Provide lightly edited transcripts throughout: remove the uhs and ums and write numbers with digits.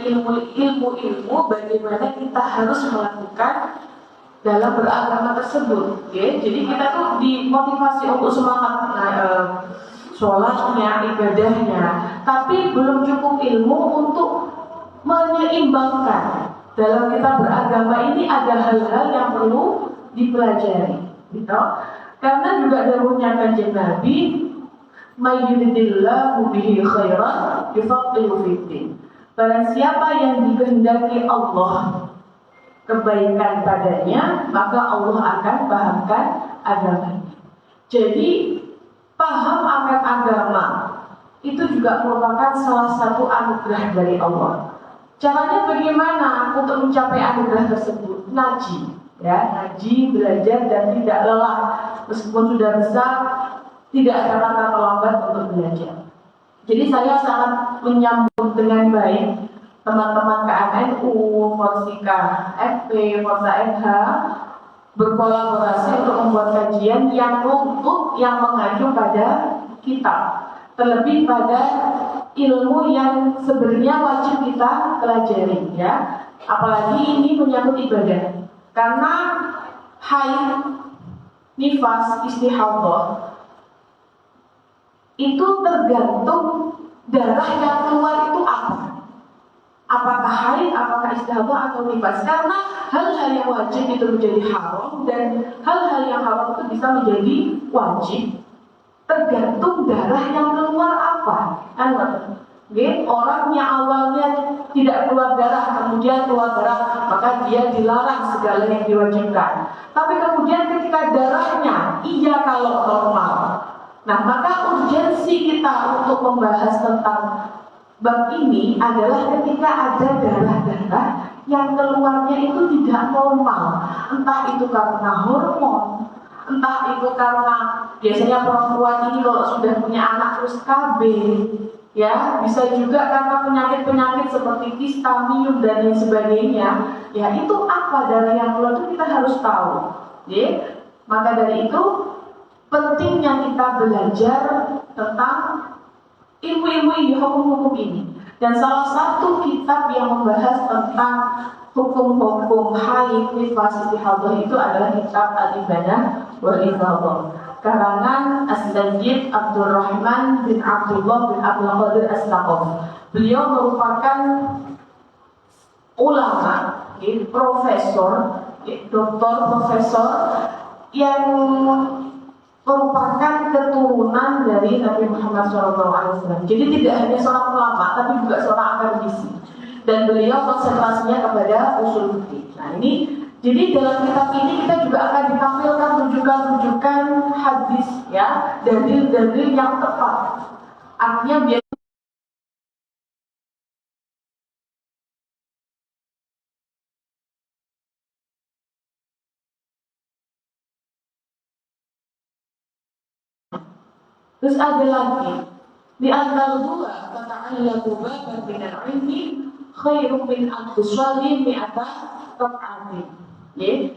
dengan ilmu-ilmu bagaimana kita harus melakukan dalam beragama tersebut. Ya. Jadi kita tuh dimotivasi untuk semangat sholatnya, ibadahnya, tapi belum cukup ilmu untuk menyeimbangkan. Dalam kita beragama ini ada hal-hal yang perlu dipelajari, gitu. Karena juga dawuhnya Kanjeng Nabi, "Mayyuridillahu bihi khairan yufaqihu fiddin." Barang siapa yang dikehendaki Allah kebaikan padanya, maka Allah akan pahamkan agamanya. Jadi paham akan agama itu juga merupakan salah satu anugerah dari Allah. Caranya bagaimana untuk mencapai anugerah tersebut? Ngaji, ya, ngaji, belajar dan tidak lelah. Meskipun sudah besar, tidak ada kata terlambat untuk belajar. Jadi saya sangat menyambut dengan baik teman-teman KMNU, Forsika FP, Forsa NH berkolaborasi untuk membuat kajian yang runtuh, yang mengacu pada kitab, terlebih pada ilmu yang sebenarnya wajib kita pelajari, ya. Apalagi ini menyangkut ibadah, karena haid, nifas, istihadah itu tergantung darah yang keluar itu apa. Apakah haid, apakah istihadah atau nifas? Karena hal-hal yang wajib itu menjadi haram dan hal-hal yang haram itu bisa menjadi wajib tergantung darah yang keluar apa. Orang yang awalnya tidak keluar darah, kemudian keluar darah, maka dia dilarang segala yang diwajibkan. Tapi kemudian ketika darahnya iya kalau normal, nah maka urgensi kita untuk membahas tentang bab ini adalah ketika ada darah-darah yang keluarnya itu tidak normal, entah itu karena hormon, entah itu karena biasanya perempuan ini kalau sudah punya anak terus KB, ya, bisa juga karena penyakit-penyakit seperti kista, miom dan lain sebagainya. Ya, itu apa darah yang keluar itu kita harus tahu. Ya. Maka dari itu pentingnya kita belajar tentang ilmu-ilmu ini, hukum-hukum ini. Dan salah satu kitab yang membahas tentang hukum-hukum haid, nifas, istihadah itu adalah kitab Al-Ibanah wal Ifadah karangan As-Sayyid Abdurrahman bin Abdullah bin Abdul Qadir As-Saqaf. Beliau merupakan ulama, profesor, doktor, profesor yang merupakan keturunan dari Nabi Muhammad SAW. Jadi tidak hanya seorang ulama, tapi juga seorang akademisi. Dan beliau konsentrasinya kepada usul fikih. Nah ini, jadi dalam kitab ini kita juga akan ditampilkan rujukan-rujukan hadis, ya, dalil-dalil yang tepat. Artinya biar terus ada lagi di antara dua fata'allamu baban minal ilmi khairum min an tusalli mi'ata rak'atin. Ya.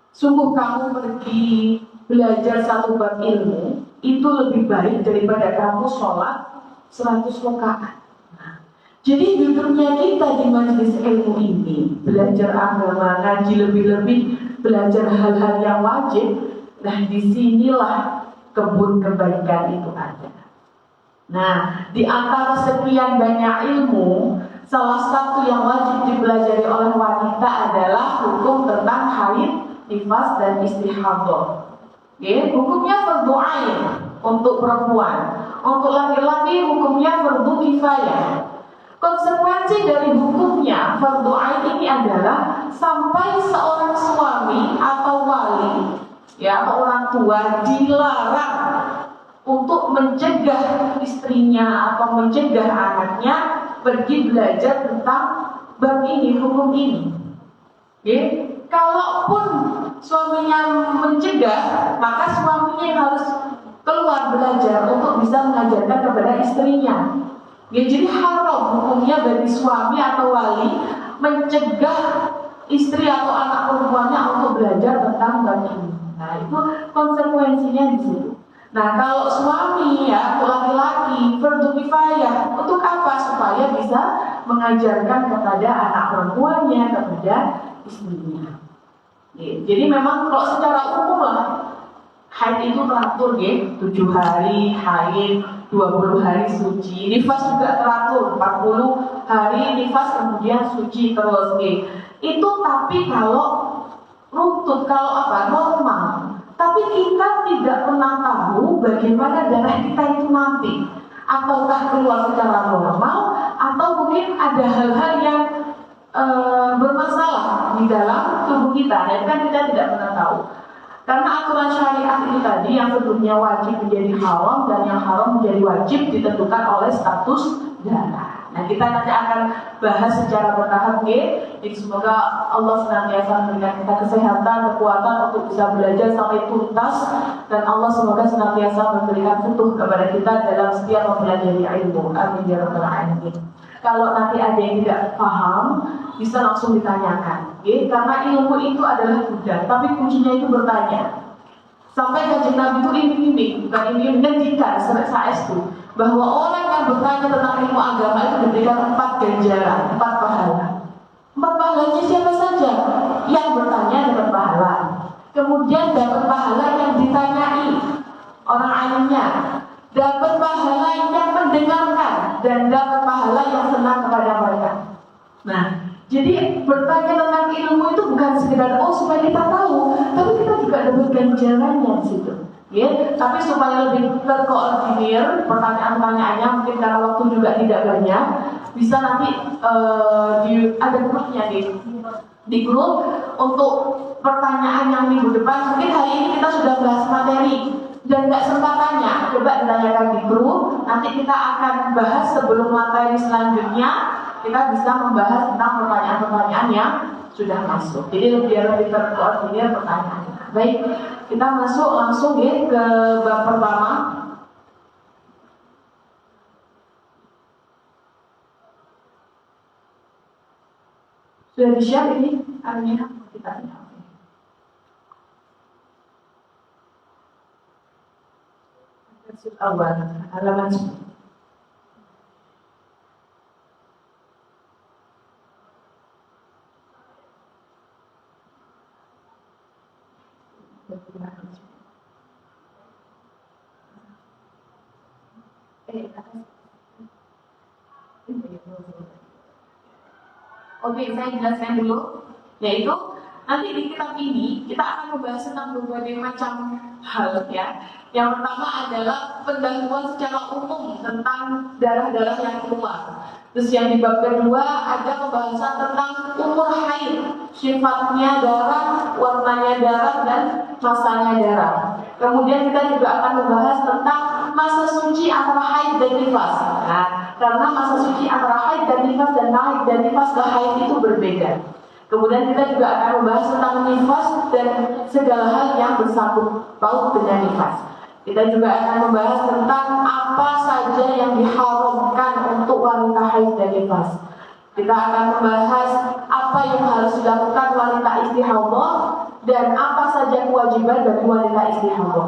Sungguh kamu pergi belajar satu bab ilmu itu lebih baik daripada kamu sholat 100 rakaat. Jadi duduknya kita di majelis ilmu ini, belajar agama, ngaji lebih-lebih, belajar hal-hal yang wajib. Nah disinilah kebun kebaikan itu ada. Nah, di antara sekian banyak ilmu, salah satu yang wajib dipelajari oleh wanita adalah hukum tentang haid, nifas dan istihadah. Ya, hukumnya fardhu ain untuk perempuan. Untuk laki-laki hukumnya fardhu kifayah. Konsekuensi dari hukumnya fardhu ain ini adalah sampai seorang suami atau wali, ya, orang tua dilarang untuk mencegah istrinya atau mencegah anaknya pergi belajar tentang bab ini, hukum ini. Ya, kalaupun suaminya mencegah, maka suaminya yang harus keluar belajar untuk bisa mengajarkan kepada istrinya. Ya, jadi haram hukumnya bagi suami atau wali mencegah istri atau anak perempuannya untuk belajar tentang bab ini. Nah, itu konsekuensinya di situ. Nah, kalau suami, ya, laki-laki, fardhu kifayah, untuk apa? Supaya bisa mengajarkan kepada anak perempuannya, kepada istrinya. Jadi memang kalau secara umum lah, haid itu teratur ya, 7 hari haid, 20 hari suci. Nifas juga teratur, 40 hari nifas kemudian suci terus ya. Itu tapi kalau runtut, kalau normal. Tapi kita tidak pernah tahu bagaimana darah kita itu nanti. Ataukah keluar secara normal, atau mungkin ada hal-hal yang bermasalah di dalam tubuh kita. Dan kan kita tidak pernah tahu. Karena aturan syariat itu tadi yang sebelumnya wajib menjadi haram dan yang haram menjadi wajib ditentukan oleh status darah. Nah, kita nanti akan bahas secara bertahap ya. Jadi semoga Allah senantiasa memberikan kita kesehatan, kekuatan untuk bisa belajar sampai tuntas, dan Allah semoga senantiasa memberikan futuh kepada kita dalam setiap mempelajari ilmu. Amin ya rabbal alamin. Kalau nanti ada yang tidak paham, bisa langsung ditanyakan. Ya, karena ilmu itu adalah budak, tapi kuncinya itu bertanya. Sampai Kanjeng Nabi itu iming-iming, bukan iming-iming, menjanjikan saestu bahwa orang yang bertanya tentang ilmu agama itu diberikan 4 ganjaran, 4 pahala. 4 pahalanya siapa saja? Yang bertanya dapat pahala. Kemudian dapat pahala yang ditanyai orang alimnya, dapat pahala yang mendengarkan, dan dapat pahala yang senang kepada mereka. Nah, jadi bertanya tentang ilmu itu bukan sekedar supaya kita tahu, tapi kita juga dapat ganjarannya di situ. Ya, tapi supaya lebih terkoordinir pertanyaan-pertanyaannya, mungkin karena waktu juga tidak banyak, bisa nanti ada grupnya di grup untuk pertanyaan yang minggu depan. Mungkin hari ini kita sudah bahas materi dan nggak sempat tanya, coba ditanyakan di grup. Nanti kita akan bahas sebelum materi selanjutnya, kita bisa membahas tentang pertanyaan-pertanyaan yang sudah masuk. Jadi biar lebih terkoordinir pertanyaannya. Baik, kita masuk langsung ya ke bab pertama. Sudah di-share ini artinya kita lihat. Awal halaman 10. Oke, saya jelaskan dulu. Yaitu nanti di kitab ini kita akan membahas tentang berbagai macam hal ya. Yang pertama adalah pendahuluan secara umum tentang darah-darah yang keluar. Terus yang di bab kedua ada pembahasan tentang umur haid, sifatnya darah, warnanya darah, dan masanya darah. Kemudian kita juga akan membahas tentang masa suci antara haid dan nifas. Nah, karena masa suci antara haid dan nifas dan haid dan nifas ke haid itu berbeda. Kemudian kita juga akan membahas tentang nifas dan segala hal yang bersangkut paut dengan nifas. Kita juga akan membahas tentang apa saja yang diharamkan untuk wanita haid dan nifas. Kita akan membahas apa yang harus dilakukan wanita istihadah dan apa saja kewajiban bagi wanita istihadah.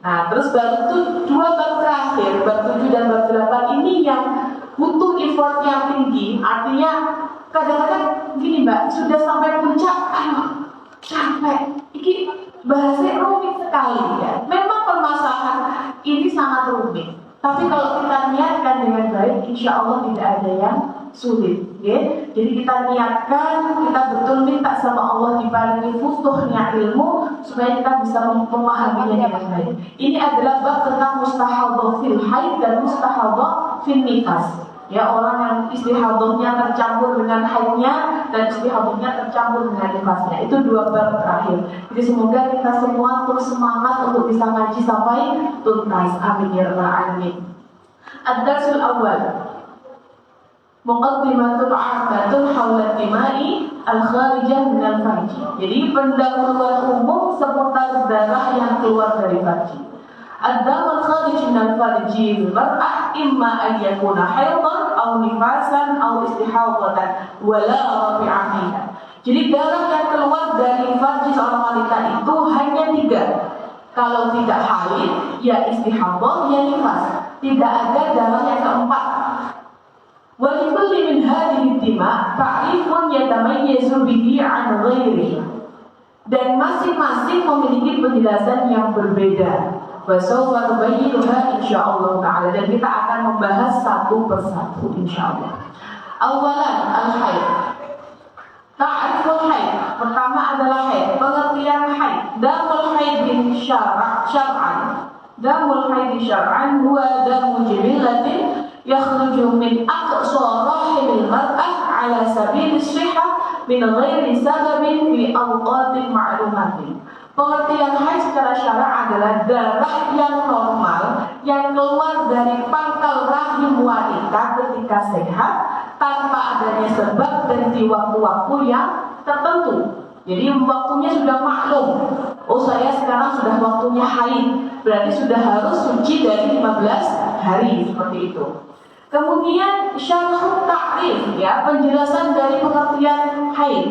Nah, terus baru itu 2 bab terakhir, bab 7 dan bab 8 ini yang butuh effort yang tinggi. Artinya kadang-kadang gini Mbak, sudah sampai puncak, capek. Ini bahasanya rumit sekali ya. Memang permasalahan ini sangat rumit. Tapi kalau kita niatkan dengan baik, insya Allah tidak ada yang sulit. Ya? Jadi kita niatkan, kita betul minta sama Allah diparingi futuhnya ilmu supaya kita bisa memahaminya dengan baik. Ini adalah bab tentang mustahadah fil haid dan mustahadah fil nifas. Ya, orang yang istihadahnya tercampur dengan haidnya dan istihadahnya tercampur dengan nifasnya. Itu 2 bab terakhir. Jadi semoga kita semua terus semangat untuk bisa ngaji sampai tuntas. Amin ya rabbal alamin. Ad-darsul awal. Muqaddimatul 'ammatun hawla dimai al-kharijah min al-farji. Jadi pendahuluan umum seputar darah yang keluar dari farji. Ad-damul kharij min al-farji al-mar'ah imma an yakuna haidhan aw nifasan aw istihadatan wa la rafi'a fiha. Jadi darah yang keluar dari farji seorang wanita itu hanya 3. Kalau tidak haid, ya istihadah, ya nifas. Tidak ada darah yang keempat. ولكل من هذه الدماء تعريف يتميز به عن غيره. Dan masing-masing memiliki penjelasan yang berbeda. Wasawfa nubayyinuha insyaallah ta'ala. Dan kita akan membahas satu persatu insyaallah. Awalan al-haid. Ta'riful haid. Pertama adalah haid. Pengertian haid. Damul haid syar'an. Damul haid syar'an huwa damu jibillatin yakhruju min aqsa rahimil mar'ah ala sabil sihah min ghairi sababin fi awqatin ma'lumatin. Pengertian haid secara syara' adalah darah yang normal yang keluar dari pangkal rahim wanita ketika sehat tanpa adanya sebab dan di waktu-waktu yang tertentu. Jadi waktunya sudah maklum. Oh, saya sekarang sudah waktunya haid, berarti sudah harus suci dari 15 hari seperti itu. Kemudian syarhut ta'rif, ya, penjelasan dari pengertian haid.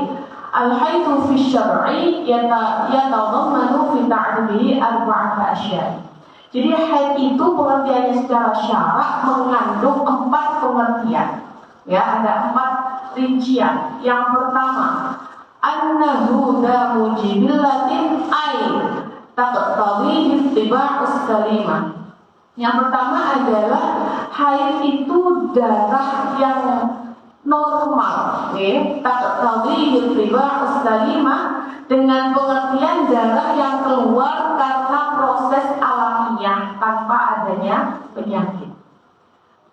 Al-haidu fi syar'i yatadammanu fi ta'rifihi arba'ata asya'. Jadi haid itu pengertiannya secara syara' mengandung 4 pengertian. Ya, ada 4 rincian. Yang pertama, annahu damu jibillatin ay taqtadhi ittiba'us salimah. Yang pertama adalah haid itu darah yang normal, taqtadhi ittiba'us salimah, dengan pengertian darah yang keluar karena proses alamiah tanpa adanya penyakit.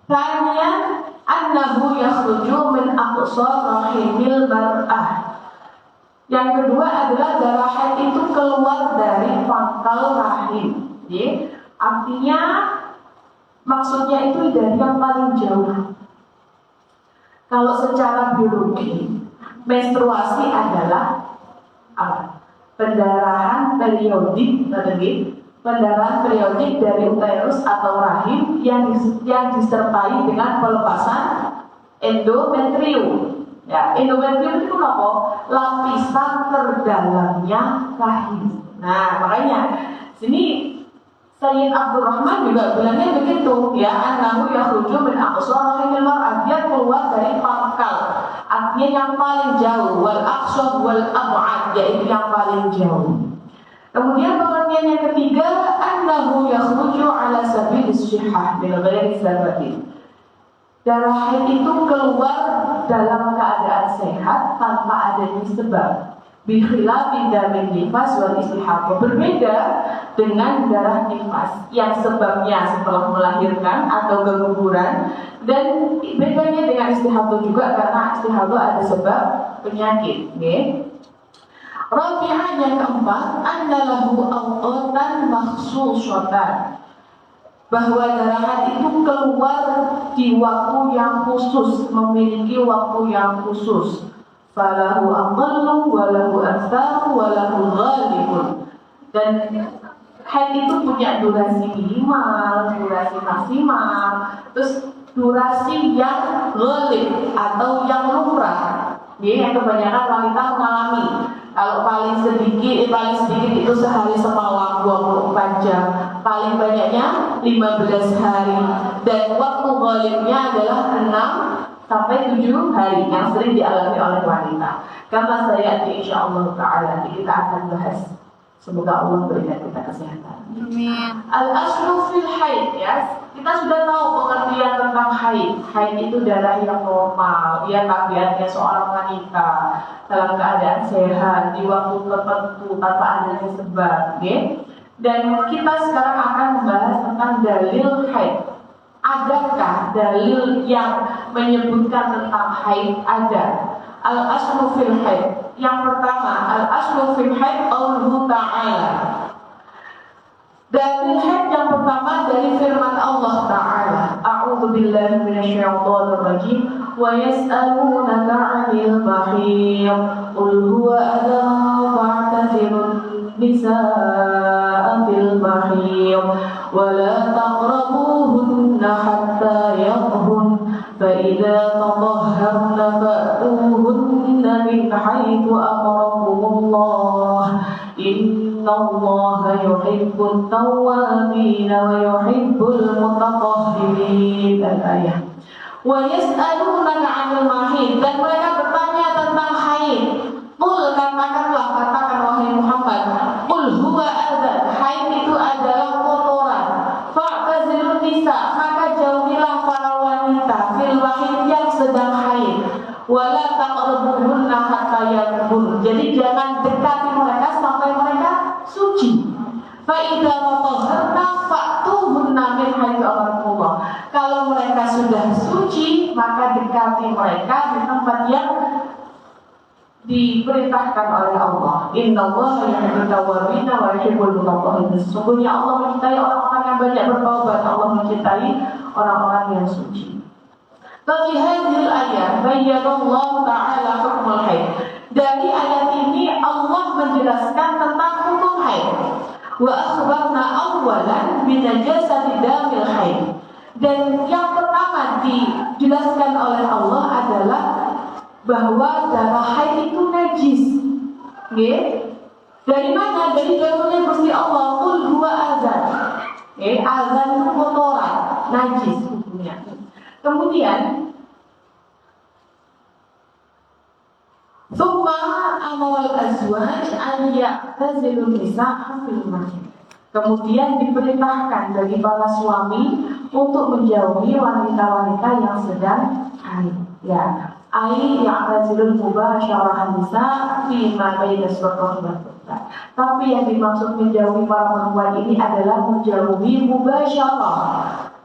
Thaniyan annahu yakhruju min aqsa rahimil mar'ah. Yang kedua adalah darah haid itu keluar dari pangkal rahim. Artinya maksudnya itu dari yang paling jauh. Kalau secara biologi, menstruasi adalah apa? Pendarahan periodik, pendarahan periodik dari uterus atau rahim yang disertai dengan pelepasan endometrium. Ya, endometrium itu apa? Lapisan terdalamnya rahim. Nah, makanya sini Sayyid Abdurrahman juga bilangnya begitu, ya, annahu yakhruju min aqsa rahimil mar'ah, dia keluar dari pangkal, artinya yang paling jauh, wal aqsa wal ab'ad, yaitu yang paling jauh. Kemudian pengertian yang ketiga, annahu yakhruju ala sabilis syihah bil ghairi sababin. Darah haid itu keluar dalam keadaan sehat tanpa adanya sebab. Bikhilafi damin nifas wal istihadha, berbeda dengan darah nifas yang sebabnya setelah melahirkan atau keguguran, dan bedanya dengan istihadha juga karena istihadha ada sebab penyakit. Rabi'an, yang keempat, annalahu awqatan makhsusatan, bahwa darah haid itu keluar di waktu yang khusus, memiliki waktu yang khusus. Falahu aqallu walahu aktsaru walahu ghalibun. Dan haid itu punya durasi minimal, durasi maksimal, terus durasi yang ghalib atau yang lumrah. Yang kebanyakan wanita mengalami. Kalau paling sedikit itu sehari semalam 24 jam, paling banyaknya 15 hari, dan waktu ghalibnya adalah 6 sampai 7 hari yang sering dialami oleh wanita. Kama saya insyaallah ta'ala kita akan bahas. Semoga Allah berikan kita kesehatan. Amin. Al-aslu fil haid, ya. Kita sudah tahu pengertian tentang haid. Haid itu darah yang normal, ya, tabiatnya seorang wanita dalam keadaan sehat di waktu tertentu tanpa adanya sebab, ya. Dan kita sekarang akan membahas tentang dalil haid. Adakah dalil yang menyebutkan tentang haid? Ada. Al-aslu fil haid. Yang pertama, al-aslu fil haid qauluhu ta'ala. Dalil haid yang pertama dari firman Allah Ta'ala. A'udzu billahi minasyaitonir rajim. Wa yas'alunaka 'anil mahiyy. Qul huwa adhan fa'tazilun nisaa fil mahiyy. Wa la taqrabuhunna hatta yatahhurna. Fa idza tatahharna fa'tuhunna min haitsu amarakumullah. Innallaha yuhibbut tawwabin wa yuhibbul mutatahhirin. Al-ayah. Wa yas'alunaka 'anil mahid, dan mereka bertanya tentang haid. Qul, katakanlah, katakan wahai Muhammad, qul huwa adzan, haid itu adalah kotoran. Fa'tazilun nisa, maka jauhilah para wanita fil mahid yang sedang haid. Wala taqrabuhunna hatta yatahhurna, jadi jangan dekati mereka sampai mereka suci. Fa idza tatahharna fa'tuhunna min haitsu amarakumullah, kalau mereka sudah suci maka dekati mereka di tempat yang diperintahkan oleh Allah. Innallaha yuhibbut tawwabin wa yuhibbul mutatahhirin. Sesungguhnya Allah mencintai orang-orang yang banyak bertaubat, Allah mencintai orang-orang yang suci. Bagi hadil ayat bayyanallahu ta'ala hukmul haid. Dari ayat ini Allah menjelaskan tentang hukum haid. Wa akhbarna awwalan bi najasati damil haid. Dan yang pertama dijelaskan oleh Allah adalah bahwa darah haid itu najis. Dari mana? Dari dahulunya Gusti Allah, qul huwa adzan. Adzan itu kotoran, najis hukumnya. Kemudian thumma amawal azwaj an ya'tazilun nisa'a fil mahid. Kemudian diperintahkan bagi para suami untuk menjauhi wanita-wanita yang sedang haid. Ya, ai ya'tazilun mubasyarah nisa fi ma baina surrah wa surrah. Tapi yang dimaksud menjauhi para perempuan ini adalah menjauhi mubasyarah.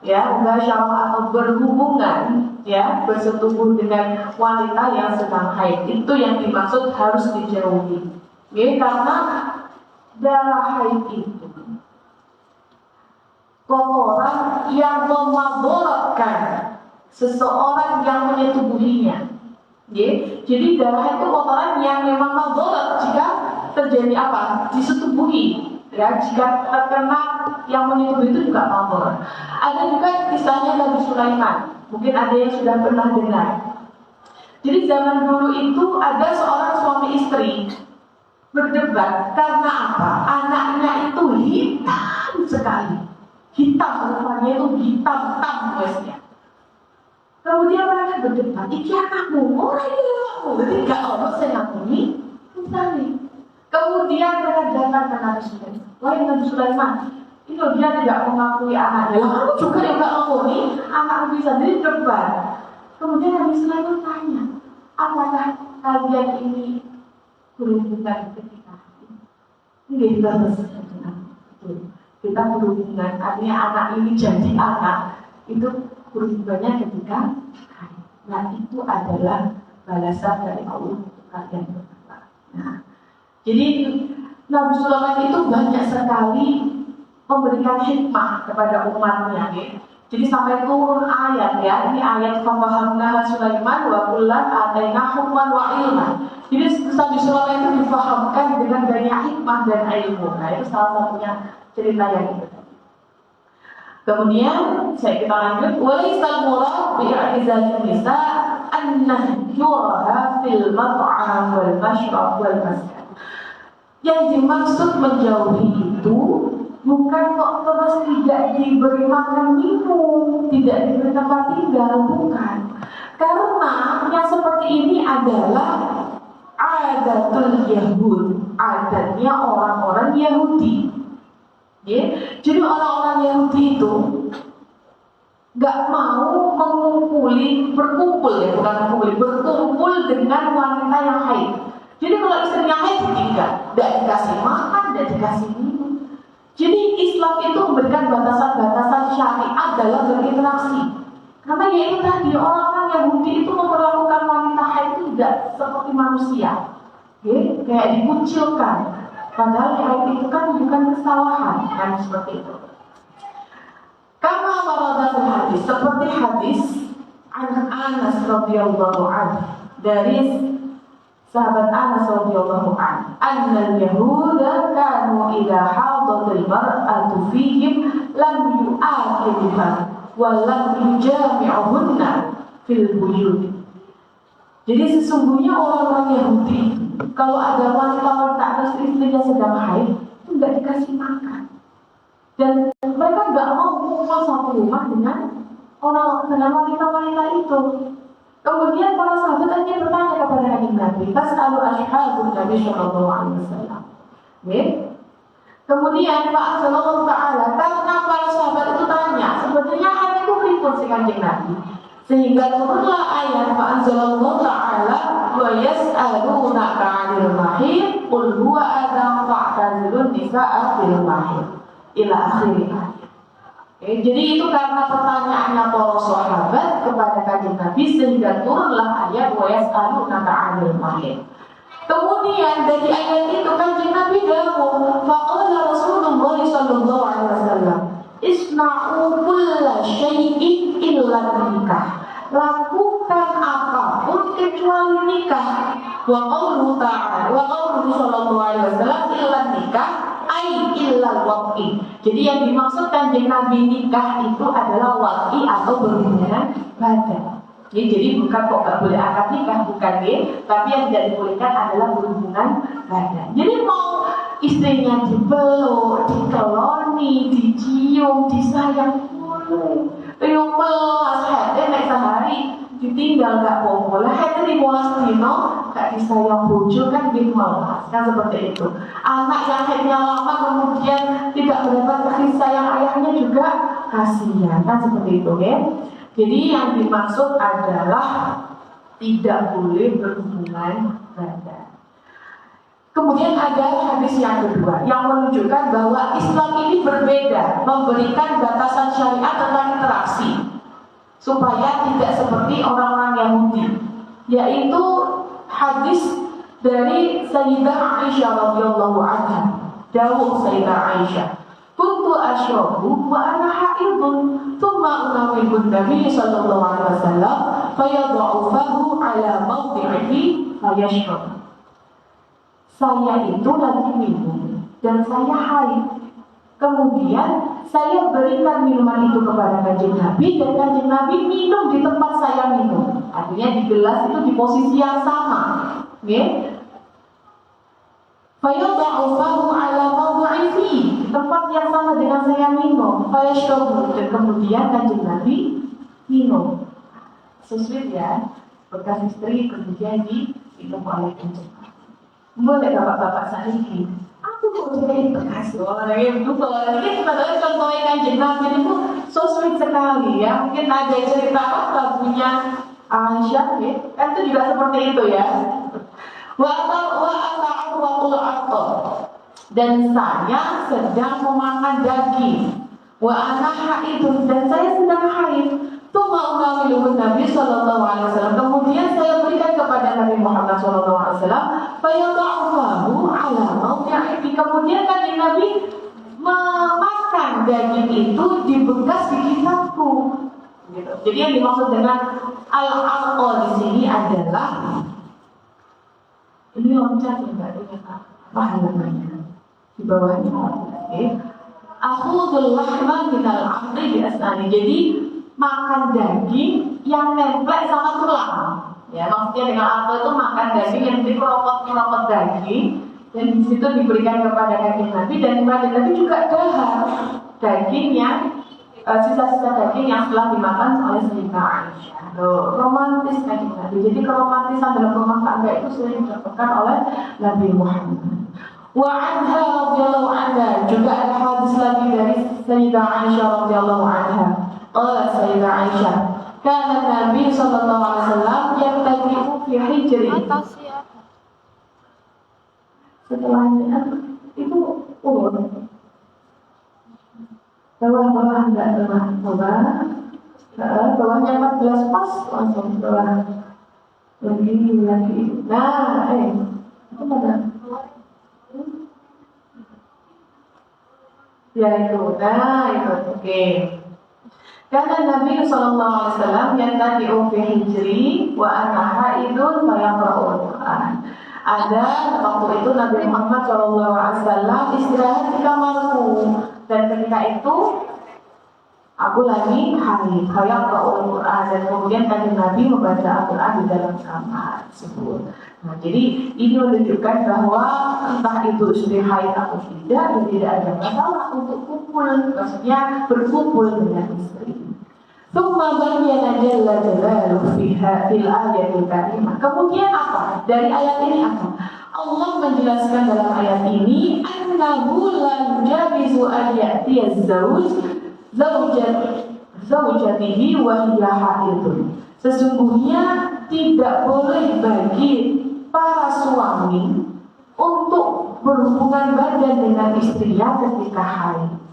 Ya, mubasyarah atau berhubungan, ya, bersetubuh dengan wanita yang sedang haid. Itu yang dimaksud harus dijauhi. Karena darah haid itu kotoran yang memadaratkan seseorang yang menyetubuhinya. Jadi darah itu kotoran yang memang madarat jika terjadi apa? Disetubuhi. Ya, jika terkena yang menyetubuhi itu juga madarat. Ada juga kisahnya Nabi Sulaiman. Mungkin ada yang sudah pernah dengar. Jadi zaman dulu itu ada seorang suami istri berdebat karena apa? Anaknya itu hitam sekali. Hitam, rupanya itu hitam wesnya. Kemudian mereka berdebat, iki anakmu, orang ini anakmu. Jadi gak orang saya ngakuni, misalnya. Kemudian mereka datang ke Nabi Sulaiman. Wahai Nabi Sulaiman, itu dia tidak mengakui anaknya. Kamu juga yang gak ngakuni, anakmu bisa jadi debat. Kemudian Nabi Sulaiman tanya, apakah kalian ini berhubungan ketika ini? Kita kita berhubungan, artinya anak ini jadi anak, itu berhubungannya ketika haid. Nah, itu adalah balasan dari Allah untuk kalian berdua. Nah, jadi Nabi Sulaiman itu banyak sekali memberikan hikmah kepada umatnya. Jadi sampai turun ayat, ya, ini ayat fahamna Sulaiman wa kullan ataina hukman wa ilman. Jadi Nabi Sulaiman itu difahamkan dengan banyak hikmah dan ilmu. Nah, itu salah satunya cerita yang itu. Kemudian kita lanjut, walaisal murad bi i'tizalin nisa an-nahjura fil mat'am wal mashrab wal maskan. Yang dimaksud menjauhi itu bukan kok terus tidak diberi makan minum, tidak diberi tempat tinggal, bukan. Karena yang seperti ini adalah adatul Yahud, adatnya orang-orang Yahudi. Jadi orang-orang Yahudi itu gak mau berkumpul dengan wanita yang haid. Jadi kalau istrinya haid tidak dikasih makan, tidak dikasih minum. Jadi Islam itu memberikan batasan-batasan syariat dalam berinteraksi. Karena ya itu tadi, orang-orang Yahudi itu memperlakukan wanita haid itu tidak seperti manusia, kayak dikucilkan. Padahal haid itu kan bukan kesalahan, kan seperti itu. Kama waradatul hadis, seperti hadis Anas radhiyallahu anhu, dari sahabat Anas radhiyallahu anhu, annal yahuda kanu idza hadatil mar'atu fihim lam yu'aqibuha wa lam yujami'uhunna fil buyut. Jadi sesungguhnya orang-orang Yahudi kalau ada wanita-wanita atau istrinya sedang haid itu nggak dikasih makan, dan mereka nggak mau kumpul satu rumah dengan orang dengan wanita-wanita itu. Kemudian para sahabat akhirnya bertanya kepada kanjeng Nabi, "Tas'alu ashabun Nabi sallallahu alaihi wasallam." Kemudian Pak Sallallahu Taala karena para sahabat itu tanya, sebenarnya hal itu berikut si kanjeng Nabi, sehingga turunlah ayat Pak Sallallahu Taala, "Wa yas'alunaka 'anil mahid, qul huwa adzan fa'tazilun nisaa fil mahid." Ila akhirnya. Jadi itu karena pertanyaannya para sahabat kepada kanjeng Nabi sehingga turunlah ayat wa yas'alunaka 'anil mahid. Kemudian dari ayat itu kanjeng Nabi dawuh, faqala Rasulullah sallallahu alaihi wasallam, "Isna'u kulla syai'in illa nikah." Lakukan apapun kecuali nikah. Wa qauluhu ta'ala, wa qauluhu sallallahu alaihi wasallam illa nikah ai illa waqi. Jadi yang dimaksud kanjeng Nabi nikah itu adalah waqi atau berhubungan badan. Jadi bukan kok gak boleh akad nikah, bukan ya, tapi yang tidak dibolehkan adalah berhubungan badan. Jadi mau istrinya dipeluk, dikeloni, dicium, disayang boleh. Pengen melas hati naik sehari ditinggal gak boleh. Hati dimulas dino gak disayang bojo kan dimulas kan seperti itu. Anak yang hatinya lama kemudian tidak mendapat kasih sayang ayahnya juga kasihan kan seperti itu ya. Jadi yang dimaksud adalah tidak boleh berhubungan badan. Kemudian ada hadis yang kedua yang menunjukkan bahwa Islam ini berbeda, memberikan batasan syariat tentang interaksi supaya tidak seperti orang-orang Yahudi, yaitu hadis dari Sayyidah Aisyah radhiyallahu anha. Dawuh Sayyidah Aisyah, "Kuntu asyrabu wa ana haidun, thumma unawwilun Nabi sallallahu alaihi wasallam fayad'u fahu ala mawdi'ihi fayashrab." Saya itu lagi minum dan saya haid. Kemudian saya berikan minuman itu kepada kanjeng Nabi dan kanjeng Nabi minum di tempat saya minum. Artinya di gelas itu di posisi yang sama. Fayad'u fahu ala mawdi'ihi, tempat yang sama dengan saya minum. Fayashrabu, dan kemudian kanjeng Nabi minum. Sesuai ya, bekas istri kemudian diminum oleh kanjeng Nabi. Boleh bapak-bapak saya ini, aku mau jadi bekas orang yang itu. Ini padahal contohnya kanjeng Nabi itu so sweet sekali ya. Mungkin ada cerita lagunya Aisyah ya, kan itu juga seperti itu ya. Dan saya sedang memakan daging. Wa ana haidun, dan saya sedang haid. Tsumma unawiluhu Nabi sallallahu alaihi wasallam. Kemudian saya berikan kepada Nabi Muhammad sallallahu alaihi wasallam, fayad'uhu ala mawdi'ihi. Kemudian kanjeng Nabi memakan daging itu di bekas di kitabku. Gitu. Jadi yang dimaksud dengan al-alqa di sini adalah ini loncat ya Mbak, ini apa halamannya di bawahnya. Akhudul lahma minal amri bi asnani. Jadi makan daging yang nempel sama tulang. Ya, maksudnya dengan alqa itu makan daging yang dikeropot-keropot daging dan di situ diberikan kepada kanjeng Nabi, dan kepada Nabi juga dahar daging yang sisa-sisa daging yang telah dimakan oleh Sayyidah Aisyah. Romantis kanjeng Nabi. Jadi keromantisan dalam rumah tangga itu sering dilakukan oleh Nabi Muhammad. Wa anha radhiyallahu anha, juga ada hadis lagi dari Sayyidah Aisyah radhiyallahu anha. Qala Sayyidah Aisyah, kana Nabi sallallahu alaihi wasallam yattaqi'u fi hijri. Setelahnya itu urut. Bawah enggak bawahnya 14 pas langsung bawah lagi. Nah, itu mana? Ya itu, nah itu, oke. Karena Nabi sallallahu alaihi wasallam yang tadi fi hijri wa ana haidun fa yaqra'ul Qur'an. Ada waktu itu Nabi Muhammad sallallahu alaihi wasallam istirahat di kamarku, dan ketika itu aku lagi haid, yaqra'ul Qur'an, dan kemudian kanjeng Nabi membaca Al-Qur'an di dalam kamar tersebut. Nah, jadi ini menunjukkan bahwa entah itu istri haid atau tidak, tidak ada masalah untuk kumpul, maksudnya berkumpul dengan istri. Tsumma Tsumma bayyana jalla jalaluhu fil ayatil karimah. Kemudian apa? Dari ayat ini apa? Allah menjelaskan dalam ayat ini annahu la yujawizu an ya'tiya zaujatihi wa hiya haidun. Sesungguhnya tidak boleh bagi para suami untuk berhubungan badan dengan istrinya ketika haid.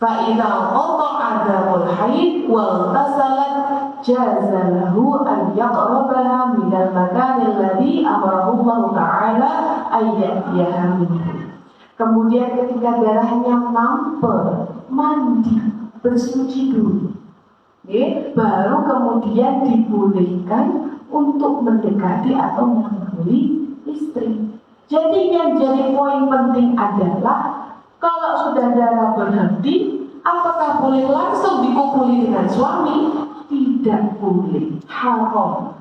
Fa idza qata'a damul haid wal tasalat jaza lahu an yaqrabaha min al makan alladhi amarahu Allah Ta'ala ayyatiha minhu. Kemudian ketika darahnya mampir, mandi, bersuci dulu. Baru kemudian dibolehkan untuk mendekati atau menghubungi istri. Jadi yang jadi poin penting adalah kalau sudah darah berhenti, apakah boleh langsung dikumpuli dengan suami? Tidak boleh, haram.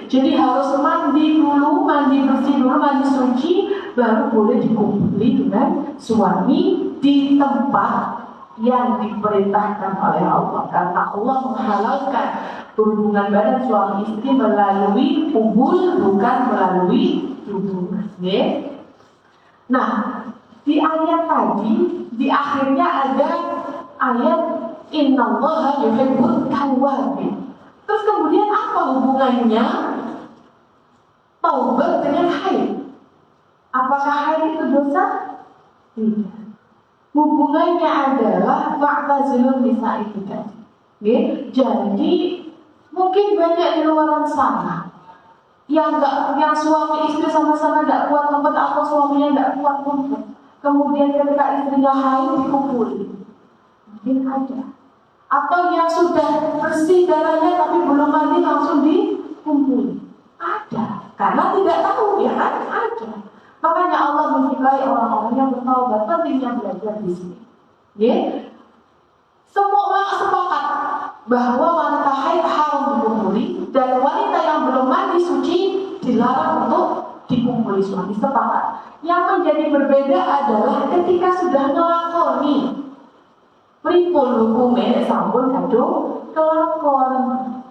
Jadi harus mandi dulu, mandi bersih dulu, mandi suci, baru boleh dikumpuli dengan suami di tempat yang diperintahkan oleh Allah. Karena Allah menghalalkan hubungan badan suami istri melalui kubul, bukan melalui tubuh. Nah, di ayat tadi, di akhirnya ada ayat innallaha yuhibbut tawwabin. Terus kemudian apa hubungannya taubat dengan haid? Apakah haid itu dosa? Tidak. Hubungannya adalah fa'tazilun nisa itu tadi. Jadi mungkin banyak di luar sana yang suami istri sama-sama tidak kuat tempat atau suaminya tidak kuat tempat. Kemudian ketika istrinya haid dikumpuli, mungkin ada. Atau yang sudah bersih darahnya tapi belum mandi langsung dikumpuli, ada. Karena tidak tahu, ya kan? Ada. Makanya Allah menyukai orang-orang yang bertaubat. Pentingnya belajar di sini. Semua orang sepakat bahwa wanita haid haram dikumpuli dan wanita yang belum mandi suci dilarang untuk dikumpuli suami. Sepakat. Yang menjadi berbeda adalah ketika sudah ngelakoni pripun hukumnya sampun kadung kelakon.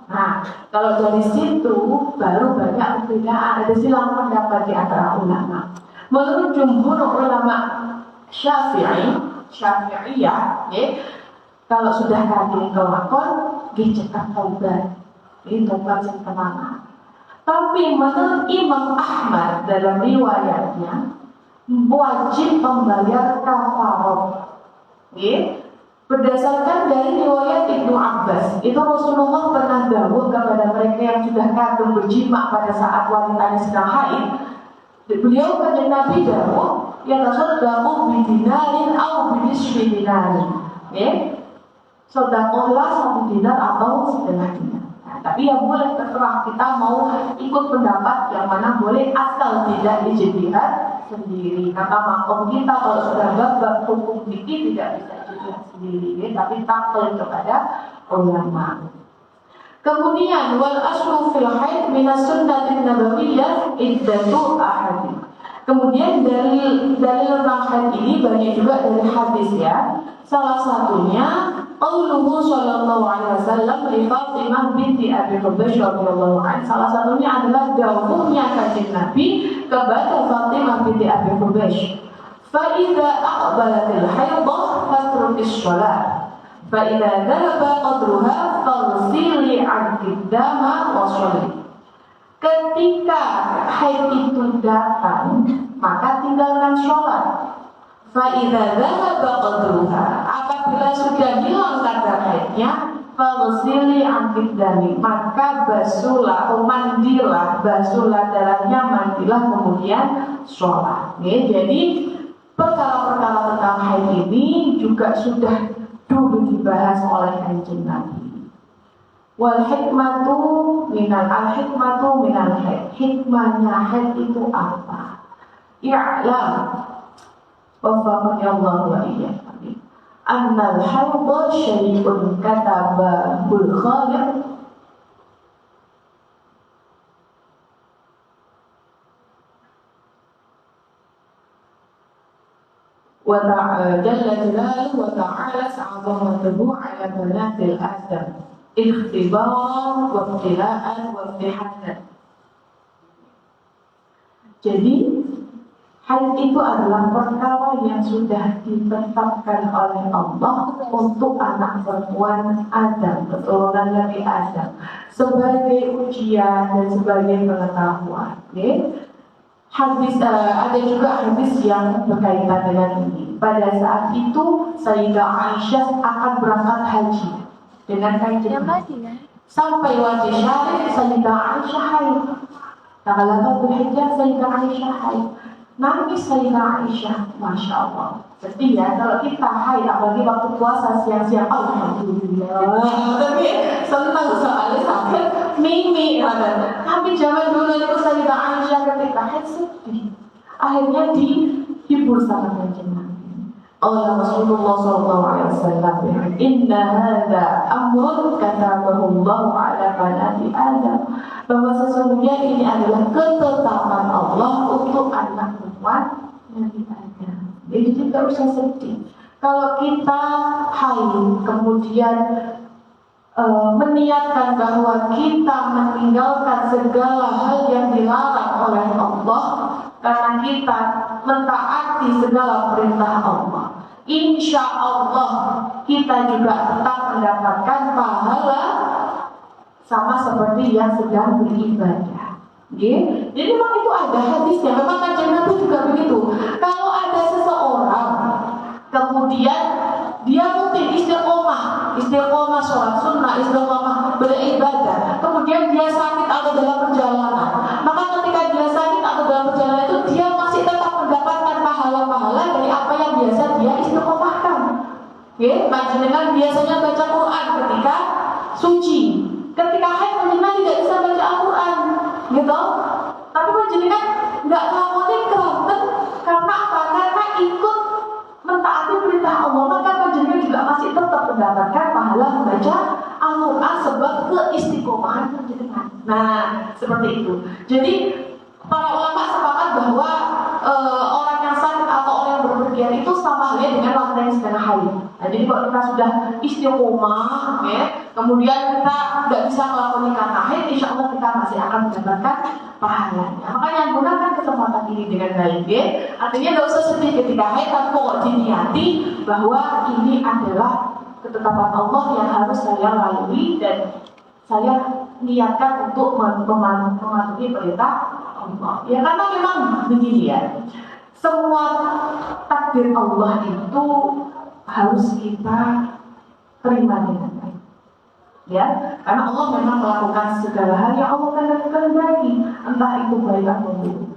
Nah, kalau dari situ baru banyak perbedaan. Ada silang pendapat di antara ulama. Menurut jumhur ulama Syafi'iyah, kalau sudah kadung kelakon, cekat taubat. Ini taubat yang tenang. Tapi menurut Imam Ahmad dalam riwayatnya wajib membayar kafarah. Berdasarkan dari riwayat Ibnu Abbas, itu Rasulullah pernah dawuh kepada mereka yang sudah kadung berjima pada saat wanitanya sedang haid. Beliau kanjeng Nabi dawuh, ya tasaddaqu bidinarin atau binisfi dinarin. Sedekahlah 1 dinar atau setengah dinar. Tapi ya boleh terserah kita mau ikut pendapat yang mana boleh asal tidak dijadikan sendiri. Kata makom kita kalau sudah bab hukum fikih tidak bisa dijadikan sendiri, tapi taklid kepada ulama. Kemudian wal aslu fil haid min as-sunnatin nabawiyyah iddatu ahadi. Kemudian dalil haid ini banyak juga dari hadis ya. Salah satunya qauluhu sallallahu alaihi wasallam li Fatimah binti Abi Hubaysh radhiyallahu anha. Salah satunya adalah dawuhnya kanjeng Nabi kepada Fatimah binti Abi Hubaysh. Fa idza aqbalatil haidah fatrukis shalah. Fa idza dhahaba qadruha faghsili 'anki dama wa sholli. Ketika haid itu datang, maka tinggalkan sholat. Fa'idha dhahaba qadruha, apabila sudah hilang kadar haidnya, faghsili 'anki dami, maka basuhlah atau mandilah, basuhlah darahnya, mandilah kemudian sholat. Jadi perkara-perkara tentang haid ini juga sudah dulu dibahas oleh kanjeng Nabi. Wal hikmatu minal haid. Hikmahnya haid itu apa? I'lam wafaqani Allah wa iyyakum. Annal haidha syai'un katabahul khaliq wa ta'ala jalla jalaluhu wa ta'ala 'azamatuhu 'ala banatil adam. ikhtibaran wa ibtilaan wa imtihanan. Jadi haid itu adalah perkara yang sudah ditetapkan oleh Allah untuk anak perempuan Adam, keturunan Nabi Adam, sebagai ujian dan sebagai pengetahuan. Okay? Ada juga hadis yang berkaitan dengan ini. Pada saat itu Sayyidah Aisyah akan berangkat haji dengan kajian sampai wajib syarif Sayyidah Aisyah haid. Tanggal 8 Dzulhijjah Sayyidah Aisyah haid. Nangis Sayyidah Aisyah, Masya Allah. Sedih ya, kalau kita haid, apalagi waktu puasa siang-siang, alhamdulillah. Tapi senang soalnya sampai mimi. Tapi zaman dulu itu Sayyidah Aisyah ketika haid sedih. Akhirnya dihibur sama kanjeng Nabi. Allah Rasulullah SAW, Inna hadza amrun katabahu Allah ala banati Adam, bahwa sesungguhnya ini adalah ketetapan Allah untuk anak perempuan Nabi Adam. Jadi tidak usah sedih. Kalau kita haid kemudian meniatkan bahwa kita meninggalkan segala hal yang dilarang oleh Allah karena kita mentaati segala perintah Allah, insya Allah kita juga tetap mendapatkan pahala sama seperti yang sedang beribadah. Okay? Jadi memang itu ada hadisnya. Memang kanjeng Nabi juga begitu. Kalau ada seseorang kemudian dia rutin istiqomah sholat sunnah, istiqomah beribadah, kemudian dia sakit atau dalam perjalanan, maka ketika dia sakit atau dalam perjalanan itu dia masih tetap mendapatkan pahala-pahala dari apa yang biasa dia istiqomahkan. Okay? Panjenengan biasanya baca Quran ketika suci, ketika haid panjenengan tidak bisa baca Al-Quran, gitu. Tapi panjenengan nggak ngelakuin keranten karena apa? Karena ikut mentaati perintah Allah, maka panjenengan juga masih tetap mendapatkan pahala membaca Al-Quran sebab keistiqomahan panjenengan. Nah, seperti itu. Jadi para ulama sepakat bahwa orang yang sakit atau orang yang berpergian itu sama halnya dengan wanita yang sedang haid. Nah, jadi kalau kita sudah istiqomah, ya, kemudian kita nggak bisa melakukan karena haid, insya Allah kita masih akan mendapatkan pahalanya. Makanya gunakan kesempatan ini dengan baik, ya. Artinya nggak usah sedih ketika haid, tapi kok diniati bahwa ini adalah ketetapan Allah yang harus saya lalui dan saya niatkan untuk mematuhi perintah Allah. Ya karena memang begini ya, semua takdir Allah itu harus kita terima dengan baik. Ya, karena Allah memang melakukan segala hal yang Allah kehendaki, entah itu baik atau buruk.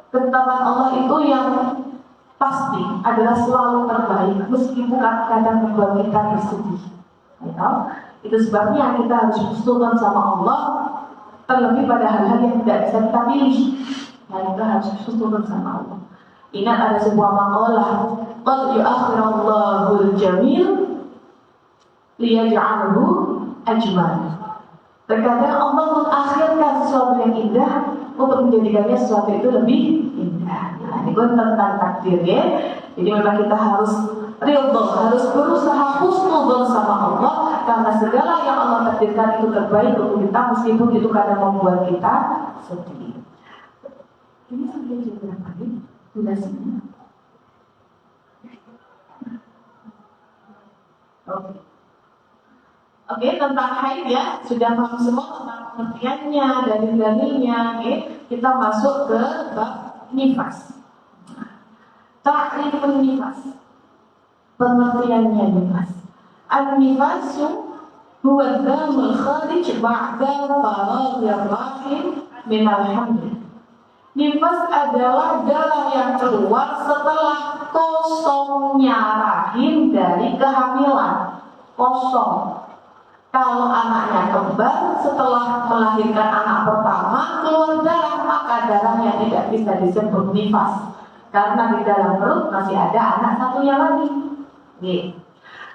Ketetapan Allah itu yang pasti adalah selalu terbaik, meskipun kadang membuat kita bersedih. Ya, itu sebabnya kita harus husnuzon sama Allah, terlebih pada hal-hal yang tidak bisa kita pilih. Nah, kita harus husnuzon sama Allah. Ingat ada sebuah maqalah, qad yu'akhirallahu al-jamil liyaj'alahu ajmal. Terkadang Allah mengakhirkan sesuatu yang indah untuk menjadikannya sesuatu itu lebih indah. Nah, ini tentang takdir, ya. Jadi memang kita harus ridho, harus berusaha husnuzon sama Allah, karena segala yang Allah takdirkan itu terbaik untuk kita, meskipun itu kadang membuat kita sedih. Ini sampai jam berapa nih? Durasinya? Oke, tentang haid ya, sudah paham semua tentang pengertiannya, dalil-dalilnya. Oke, kita masuk ke bab nifas. Ta'rifun nifas. Pengertiannya nifas. An-nifasu huwa damul kharij ba'da faragir rahim minal hamil. Nifas adalah darah yang keluar setelah kosongnya rahim dari kehamilan. Kosong. Kalau anaknya kembar, setelah melahirkan anak pertama keluar darah, maka darahnya tidak bisa disebut nifas, karena di dalam perut masih ada anak satunya lagi.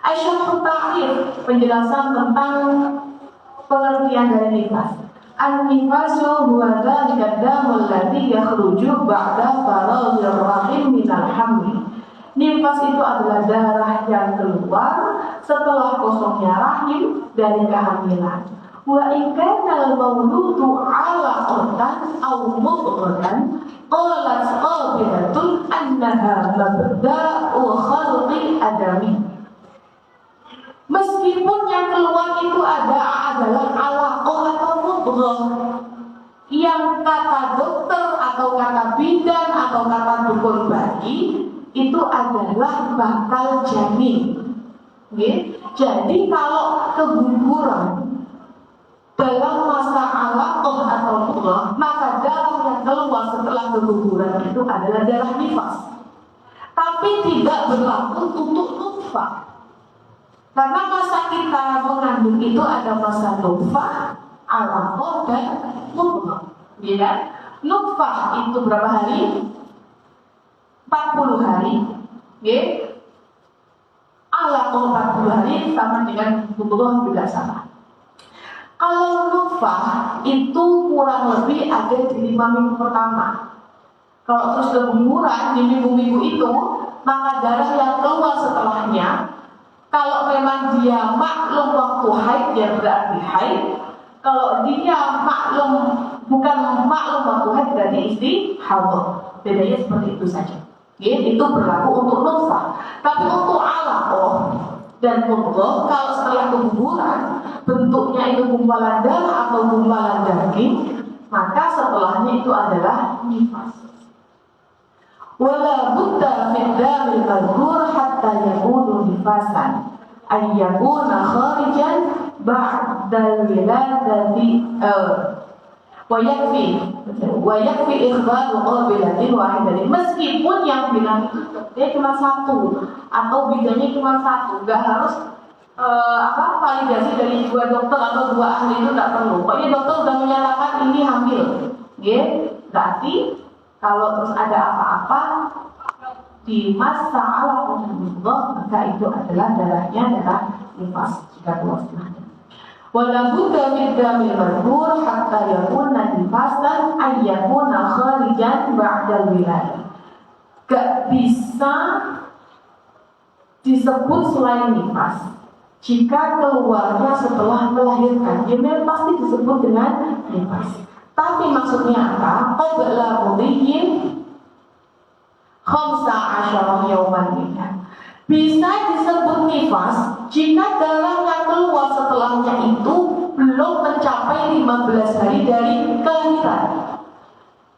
Aisyah ta'rif, penjelasan tentang pengertian dari nifas. An-nifasu huwa dzalika damul ladzi yakhruju ba'da faragir rahim minal hamli. Nifas itu adalah darah yang keluar setelah kosongnya rahim dari kehamilan. Wa in kana al-mauludu 'alaqatan aw mudghatan qalat qabilatun annaha mabda'u khalqi adami. Meskipun yang keluar itu adalah alaqah atau mudghah, yang kata dokter atau kata bidan atau kata dukun bayi itu adalah bakal janin. Okay? Jadi kalau keguguran dalam masa alaqah atau mudghah, maka darah yang keluar setelah keguguran itu adalah darah nifas. Tapi tidak berlaku untuk nutfah. Karena masa kita mengandung itu ada masa nutfah, alaqah dan mudghah. Ya, nutfah itu berapa hari? 40 hari. Ya. Alaqah 40 hari sama dengan mudghah juga sama. Kalau nutfah itu kurang lebih ada di 5 minggu pertama. Kalau terus keguguran di minggu-minggu itu, maka darah yang keluar setelahnya, kalau memang dia maklum waktu haid, dia berarti haid. Kalau dia bukan maklum waktu haid, berarti istihadhah. Bedanya seperti itu saja. Ya, itu berlaku untuk nutfah. Tapi untuk alaqah dan mudghah, kalau setelah keguguran bentuknya itu gumpalan darah atau gumpalan daging, maka setelahnya itu adalah nifas. Wala budda min damil madhkur hatta yakunu nifasan ay yakuna kharijan ba'da wiladati wa yakfi ikhbaru qabilatin wahidatin. Meskipun yang bilang itu dia cuma satu atau bidannya cuma satu, enggak harus validasi dari 2 dokter atau 2 ahli, itu tidak perlu. Pokoknya dokter sudah menyatakan ini hamil, ya, berarti kalau terus ada apa-apa di masa alaqah dan mudghah, maka itu adalah darahnya darah nifas jika keluar setelahnya. Wala budda min damil madhkur hatta yakuna nifasan ay yakuna kharijan ba'da wiladah. Gak bisa disebut selain nifas jika keluarnya setelah melahirkan. Dia pasti disebut dengan nifas. Tapi maksudnya apa? Qabla mudhiyin 15 yauman minha. Bisa disebut nifas jika darah yang keluar setelahnya itu belum mencapai 15 hari dari kelahiran.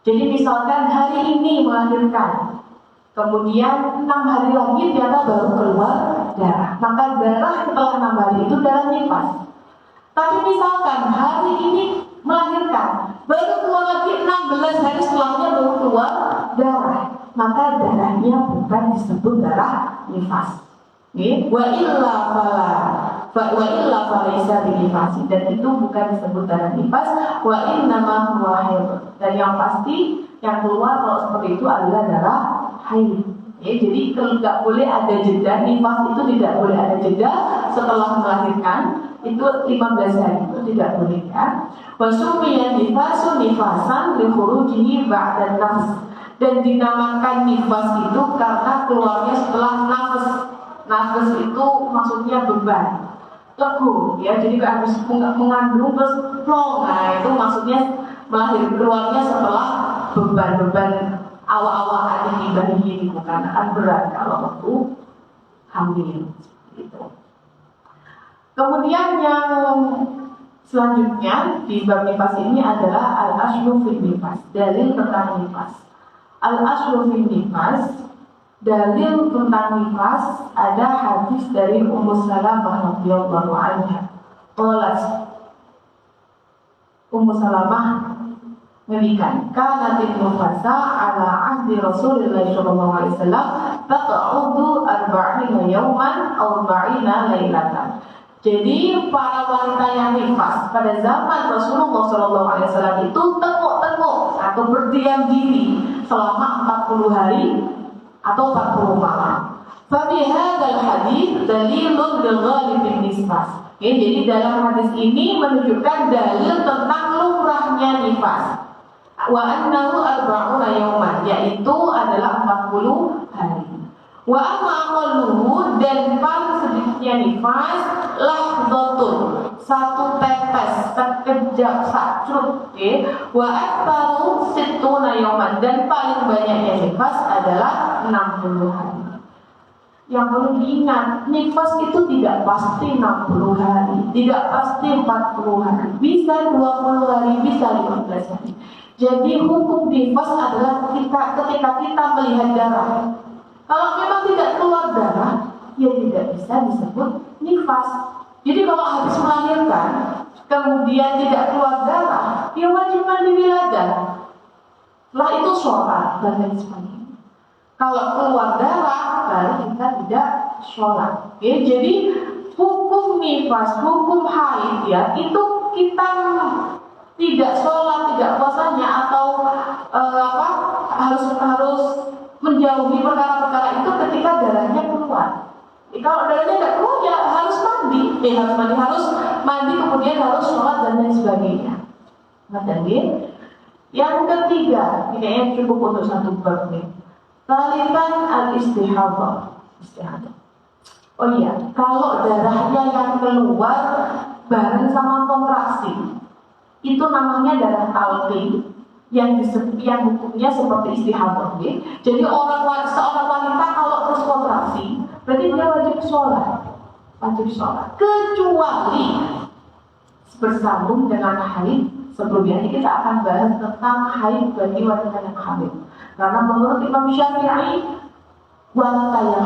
Jadi misalkan hari ini melahirkan, kemudian 6 hari lagi ternyata baru keluar darah, maka darah setelah 6 hari itu darah nifas. Tapi misalkan hari ini melahirkan, baru keluar lagi 16 hari setelahnya baru keluar darah, maka darahnya bukan disebut darah nifas. Wa illa falaisa binifasi, dan itu bukan disebut darah nifas. Wa innama huwa haid, dan yang pasti yang keluar kalau seperti itu adalah darah haid. Jadi nggak boleh ada jeda, nifas itu tidak boleh ada jeda setelah melahirkan, itu 15 hari itu tidak boleh, ya. Wa sumiya nifasu nifasan li khurujihi ba'da nafs, dan dinamakan nifas itu karena keluarnya setelah nafas. Nafas itu maksudnya beban, teguh, ya. Jadi habis mengandung terus plong, nah itu maksudnya keluarnya setelah beban awal-awal adik bayi itu, karena akan berat kalau waktu hamil gitu. Kemudian yang selanjutnya di bab nifas ini adalah al-aslu fil nifas, dalil tentang nifas. Al-aslu fil nifas, dalil tentang nifas, ada hadis dari Ummu Salamah radhiyallahu anha. Qalat, Ummu Salamah ngendikan, kanatin nufasa ala ahdi Rasulullah sallallahu alaihi wasallam taq'udu 40 yawman aw 40 lailatan. Jadi para wanita yang nifas pada zaman Rasulullah sallallahu alaihi wasallam itu tengok-tengok atau berdiam diri selama 40 hari atau 40 malam. Fa fi hadzal hadis dalilun bil ghalibin nifas. Jadi dalam hadis ini menunjukkan dalil tentang lumrahnya nifas. Wa annahu 40 yawman, yaitu adalah 40 hari. Wa amma aqalluhu, dan paling sedikitnya nifas lahdhatun, satu tetes, sekejap, sakcrut. Wa aktsaru sittuna yawman, dan paling banyaknya nifas adalah 60 hari. Yang perlu diingat, nifas itu tidak pasti 60 hari, tidak pasti 40 hari, bisa 20 hari, bisa 15 hari. Jadi hukum nifas adalah ketika kita melihat darah. Kalau memang tidak keluar darah, ya tidak bisa disebut nifas. Jadi kalau habis melahirkan, kemudian tidak keluar darah, ya wajib mandi wiladah. Setelah itu sholat dan lain sebagainya. Kalau keluar darah, baru kita tidak sholat. Jadi hukum nifas, hukum haid ya, itu kita tidak sholat, tidak puasanya atau harus menjauhi perkara-perkara itu ketika darahnya keluar. Kalau darahnya tidak keluar ya harus mandi kemudian harus sholat dan lain sebagainya. Yang ketiga, ini yang cukup untuk satu bab nih. Taliban al-istihadah. Oh iya, kalau darahnya yang keluar bareng sama kontraksi, itu namanya darah talqin, yang hukumnya seperti istihadah. Jadi seorang wanita kalau terus kontraksi, berarti dia wajib sholat, kecuali bersambung dengan haid. Sebelumnya kita akan bahas tentang haid bagi wanita yang hamil. Karena menurut Imam Syafi'i, wanita yang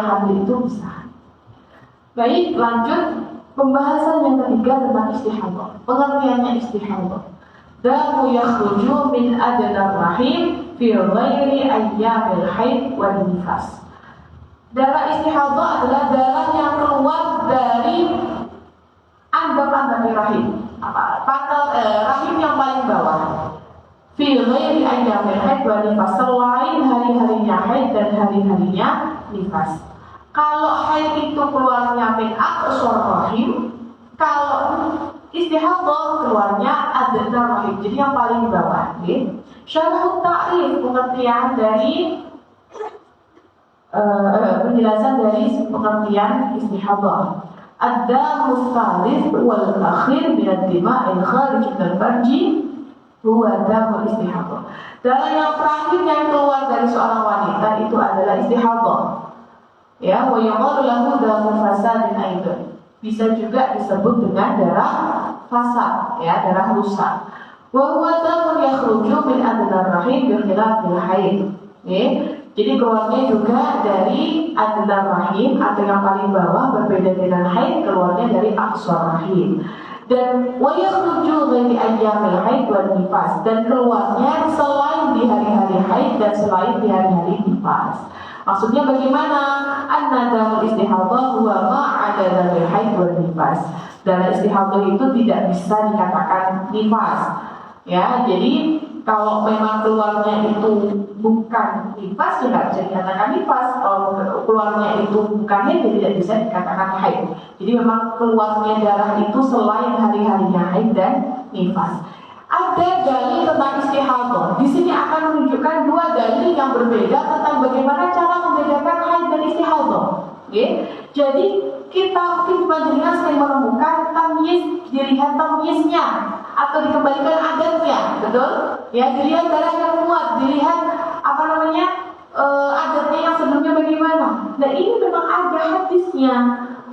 hamil itu bisa. Baik, lanjut pembahasan yang ketiga tentang istihadah. Pengertiannya istihadah. Damu yakhruju min adna rahim fi ghairi ayyamil haid wal nifas. Darah istihadah adalah darah yang keluar dari anggap-anggap rahim. Rahim yang paling bawah. Fi ghairi ayyamil haid wal nifas, selain hari-harinya haid dan hari-harinya nifas. Kalau haid itu keluarnya min aqsar rahim, kalau istihadah keluarnya adna rahim, jadi yang paling bawah. Syarh ta'rif, pengertian dari penjelasan dari pengertian istihadah. Ad-damu tsalits wal akhir min ad-dima'il kharij min al-farji huwa damu istihadah. Darah yang terakhir yang keluar dari seorang wanita itu adalah istihadah. Ya, wa yuqalu lahu damu fasadin aidan. Bisa juga disebut dengan darah fasad, ya, darah rusak. Wa huwa damu yakhruju min adna rahim bi khilafil haid. Jadi keluarnya juga dari adna rahim atau yang paling bawah, berbeda dengan haid, keluarnya dari aqsar rahim. Dan wa yakhruju ghairi ayyamil haid wan nifas, dan keluarnya selain di hari-hari haid dan selain di hari-hari nifas. Maksudnya bagaimana? An-nadamul istihadah huwa ma'ada dzal haid wan nifas. Darah istihadah itu tidak bisa dikatakan nifas. Ya, jadi kalau memang keluarnya itu bukan nifas, tidak bisa dikatakan nifas. Kalau keluarnya itu bukan haid, tidak bisa dikatakan haid. Jadi memang keluarnya darah itu selain hari-harinya haid dan nifas. Ada dalil tentang istihadah. Di sini akan menunjukkan dua dalil yang berbeda tentang bagaimana cara membedakan haid dan istihadah. Jadi kita mungkin panjenengan sering menemukan tamyiz, dilihat tamyiznya atau dikembalikan adatnya, betul? Ya, dilihat darah yang kuat, dilihat adatnya yang sebelumnya bagaimana. Nah, ini memang ada hadisnya,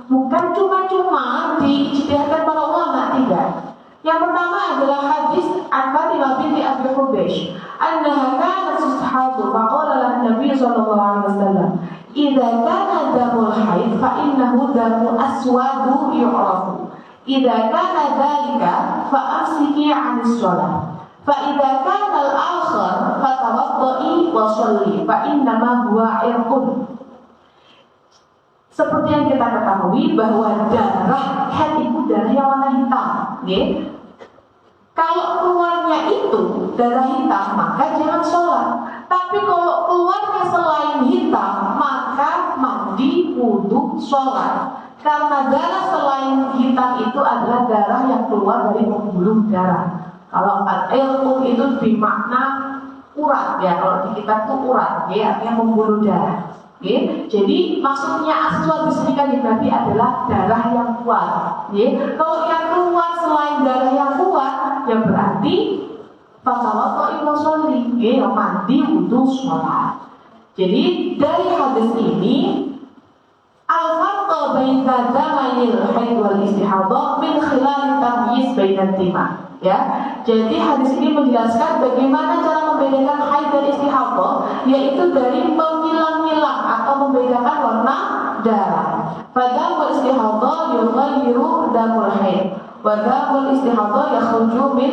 bukan cuma-cuma diijtihadkan para ulama, tidak. Yang pertama adalah hadis Fatimah binti Abi Hubaysh, annaha kanat tusahadu faqala laha Nabi sallallahu alaihi wasallam, "Idza kana damul haid fa innahu damu aswadu yu'rafu. Idza kana dzalika fa amsiki 'anis shalah. Fa idza kana al-akhar fa tawaddai wa shalli fa innama huwa irqun." Seperti yang kita ketahui bahwa darah haid itu darah yang warna hitam, Kalau keluarnya itu darah hitam, maka jangan sholat. Tapi kalau keluarnya selain hitam, maka mandi, wudu, sholat. Karena darah selain hitam itu adalah darah yang keluar dari pembuluh darah. Kalau al-ilmu itu bermakna urat ya, kalau di kita tuh urat ya, artinya membunuh darah. Okay. Jadi maksudnya aswad di sini kan berarti adalah darah yang kuat. Okay. Kalau yang keluar selain darah yang kuat, ya berarti fatawat atau sholli, mandi untuk sholat. Jadi dari hadis ini al-farq baina damayil haid wal istihadah min khilal tamyiz baina dima. Ya, jadi hadis ini menjelaskan bagaimana cara membedakan haid dan istihadah, yaitu dari memilah-milah atau membedakan warna darah. Pada wal istihadah yughayyiru damul haid, wa damul istihadah yakhruju min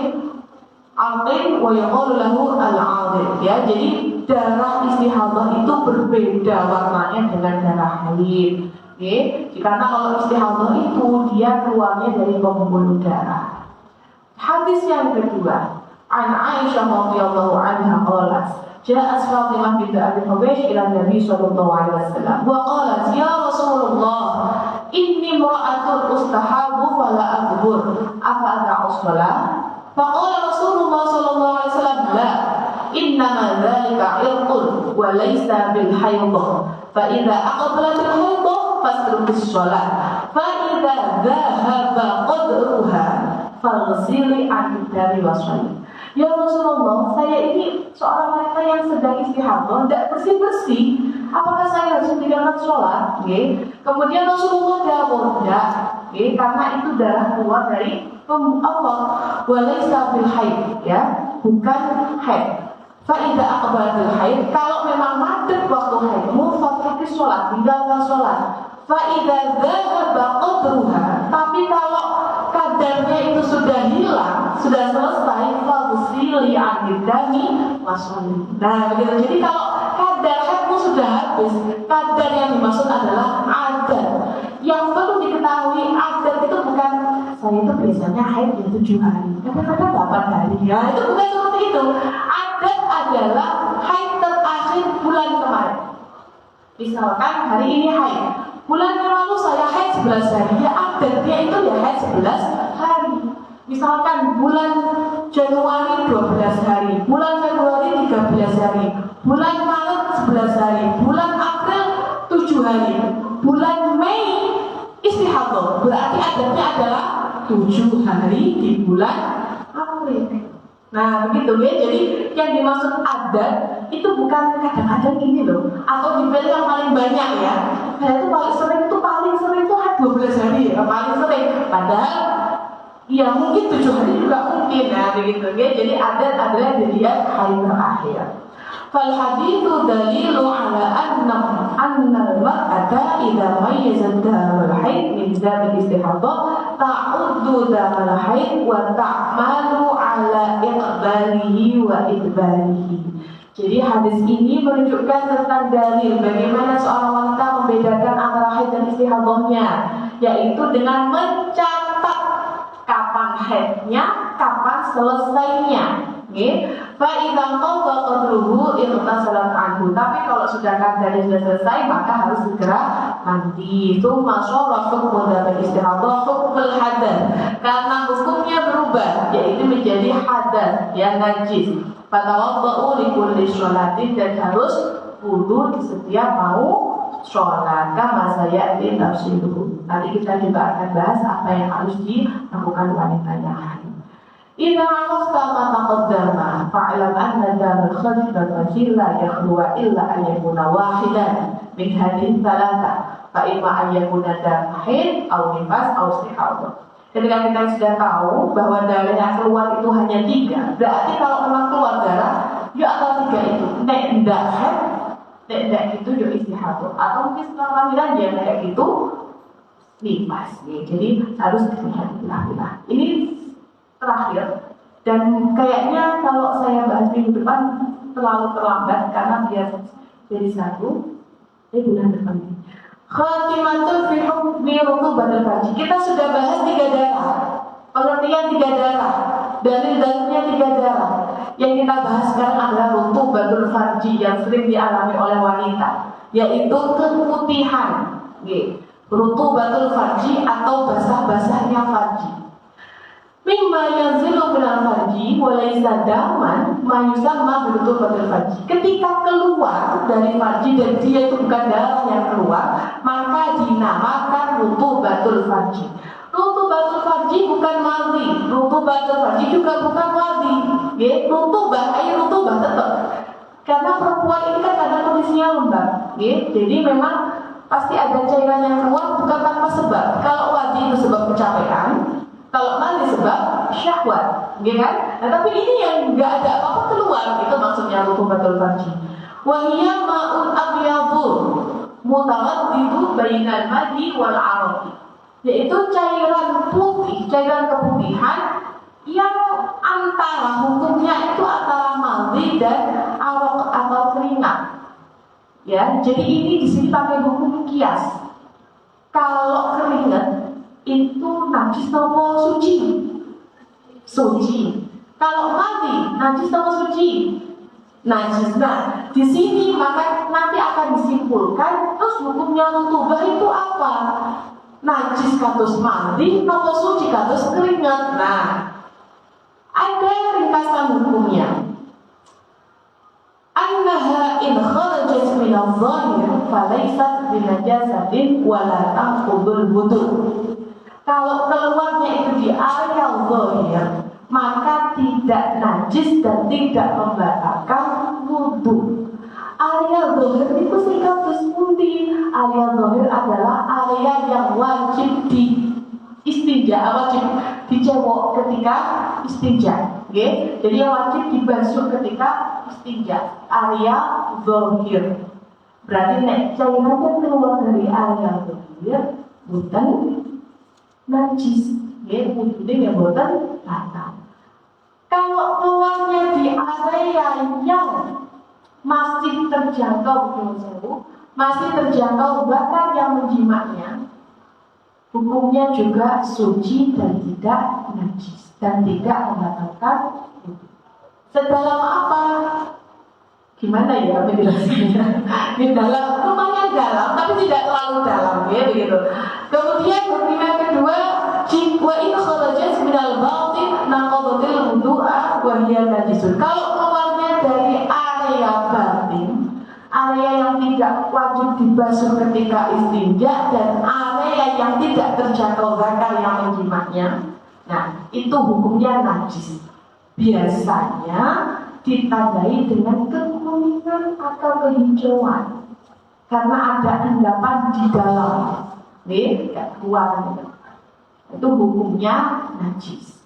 aqin wa yuqalu lahu al-'adil. Ya, jadi darah istihadah itu berbeda warnanya dengan darah haid. Karena kalau istihadah itu dia keluarnya dari pembuluh darah. Hadis yang kedua, an Aisyah radhiyallahu anha qalat, ja'at Fatimah bint Abi Hubaysh ila Nabi sallallahu alaihi wasallam wa qalat, ya Rasulullah, inni imra'atun ustahabu fala akbur, afa ada'u shalah? Faqala Rasulullah sallallahu alaihi wasallam, la, innama dzalika irqun wa laysa bil haidh, fa idza aqbalat al haidh fasrukis shalah, fa idza dhahaba qadruha falsili dari waswali. Ya Rasulullah, saya ini seorang wanita yang sedang istihadah, tidak bersih-bersih. Apakah saya harus meninggalkan sholat? Kemudian Rasulullah jawab, tidak, karena itu darah keluar dari Allah. Walaysa bil haid, ya, bukan haid. Fa'idha aqbalatil haid, kalau memang madep waktu haidmu, fatrukis sholat, tinggalkan sholat. Fa'idha dhahaba qadruha, tapi kalau kadarnya itu sudah hilang, sudah selesai, faghsili anidami wasoli. Nah, begitu. Jadi kalau kadar haidmu sudah habis, kadar yang dimaksud adalah adat. Yang perlu diketahui, adat itu bukan saya itu biasanya haid ya 7 hari, kadang-kadang 8 hari. Ya, itu bukan seperti itu. Adat adalah haid terakhir bulan kemarin. Misalkan hari ini haid, bulan yang lalu saya haid 11 hari, ya adatnya itu ya haid 11 hari. Misalkan bulan Januari 12 hari, bulan Februari 13 hari, bulan Maret 11 hari, bulan April 7 hari, bulan Mei istihadah, berarti adatnya adalah 7 hari di bulan April. Nah begitu ya, jadi yang dimaksud adat itu bukan kadang-kadang ini loh, atau dipilih yang paling banyak ya. Saya itu paling sering itu 12 hari ya, paling sering. Padahal ya mungkin 7 hari juga mungkin ya begitu ya. Jadi adat adalah dilihat hari terakhir. Fal haditsu dalilu ala anna al-mar'ata idza mayyazat damal haid min damal istihadah ta'uddu damal haid wa ta'malu ala iqbalihi wa idbarihi. Jadi hadis ini menunjukkan tentang dalil bagaimana seorang wanita membedakan antara haid dan istihadahnya, yaitu dengan mencatat kapan haidnya, kapan selesainya. Fa'idza qadha qadruhu ightasalat anhu. Tapi kalau sudah kadarnya sudah selesai, maka harus segera mandi. Itu masyarah hukum dalam istihadah hukumul hadath. Karena hukumnya berubah, yaitu menjadi hadath yang najis. Fatawadda'u likulli sholatin, dan harus wudu di setiap mau sholat. Kama sayati tafsiruhu. Nanti kita juga akan bahas apa yang harus dilakukan wanita yang haid. Idza 'arafta ma taqaddama fa'lam anna damal khadr wal fajr la yakhluwa illa an yakuna wahidan min hadhihi thalatha, fa imma an yakuna dam haid aw nifas aw istihadah. Ketika kita sudah tahu bahwa darah yang keluar itu hanya 3, berarti kalau memang keluar darah, ya antara 3 itu, nek ndak haid, nek ndak itu ya istihadah, atau mungkin setelah lahiran ya kayak gitu nifas. Jadi harus dilihat-lihat. Ini terakhir, dan kayaknya kalau saya bahas minggu depan terlalu terlambat karena dia jadi satu bulan depan. Khatimatul fi hukmi rutubatil farji. Kita sudah bahas 3 darah, pengertian 3 darah, dalil-dalilnya 3 darah. Yang kita bahas sekarang adalah rutubatul farji yang sering dialami oleh wanita, yaitu keputihan. Rutubatul farji atau basah-basahnya farji. Mimma yanzilu minal farji wa laysa daman, mayusamma birutubatil farji. Ketika keluar dari farji dan dia itu bukan darah yang keluar, maka dinamakan rutubatul farji. Rutubatul farji bukan madhi, rutubatul farji juga bukan wadhi. Ya, rutubah, rutubah tetap. Karena perempuan ini kan ada kondisinya lembab. Ya, jadi memang pasti ada cairan yang keluar bukan tanpa sebab. Kalau wadhi itu sebab kecapean, kalau madhi sebab syahwat, ya kan? Nah, tapi ini yang nggak ada apa-apa keluar, itu maksudnya rutubatul farji. Wa hiya ma'un abyadun mutawaddidu bainal madhi wal araqi. Yaitu cairan putih, cairan keputihan yang antara hukumnya itu antara madhi dan araq atau keringat. Ya, jadi ini di sini pakai hukum kias. Kalau keringat itu najis atau suci? Suci. Kalau madhi najis atau suci? Najis. Nah, di sini maka nanti akan disimpulkan terus hukumnya rutubah itu apa? Najis kados madhi atau suci kados keringat. Nah, ada ringkasan hukumnya. Annaha in kharajat min adh-dhahir falaysat binajasatin wala tanqudul wudu. Kalau keluarnya itu di area zahir, maka tidak najis dan tidak membatalkan wudu. Area zahir itu singkat pundi. Area zahir adalah area yang wajib di istinja, wajib dicewok ketika istinja. Okay? Jadi yang wajib dibasuh ketika istinja, area zahir. Berarti nek cairannya keluar dari area zahir, bukan najis. Ya, wujudnya yang bukan batal. Kalau keluarnya di area yang masih terjangkau masih terjangkau bakar yang menjimaknya, hukumnya juga suci dan tidak najis dan tidak membatalkan wudu. Sedalam apa? Gimana ya menjelaskannya? Di dalam, lumayan dalam, tapi tidak terlalu dalam, ya begitu. Kemudian hukum yang kedua, wa in kharajat minal batin naqadatil wudu'a wa hiya najisun. Kalau keluarnya dari area batin, area yang tidak wajib dibasuh ketika istinja dan area yang tidak terjangkau bakar yang menjimaknya, nah itu hukumnya najis. Biasanya ditandai dengan kekuningan atau kehijauan karena ada endapan di dalam, nih, keluar. Itu hukumnya najis.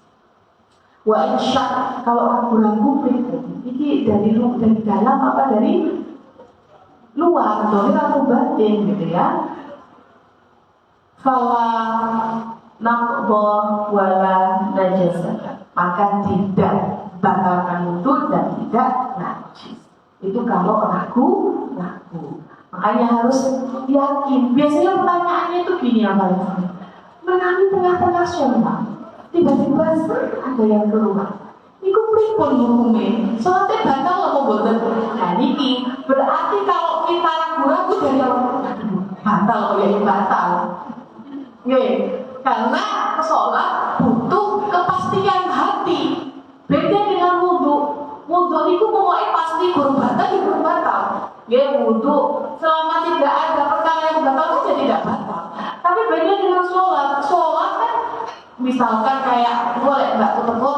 Wa insya kalau ragu-ragu ini dari dalam apa dari luar, dari atau batin gitu ya. Fala naqba wala najasah, maka tidak batalkan wudu dan tidak najis. Itu kalau ragu. Makanya harus yakin. Biasanya pertanyaannya itu gini ya Pak. Menami tengah-tengah sholat, tiba-tiba ada yang keluar. Iku pripun hukumnya? Sholatnya batal apa boten? Nah ini berarti kalau kita ragu-ragu dari batal kok ya batal. Karena sholat butuh kepastian hati. Beda dengan wudu. Wudu itu pokoknya pasti guru batal, guru batal. Wudu selama tidak ada perkara yang batal saja tidak batal. Tapi beda dengan sholat. Sholat kan misalkan kayak boleh mbak ketemu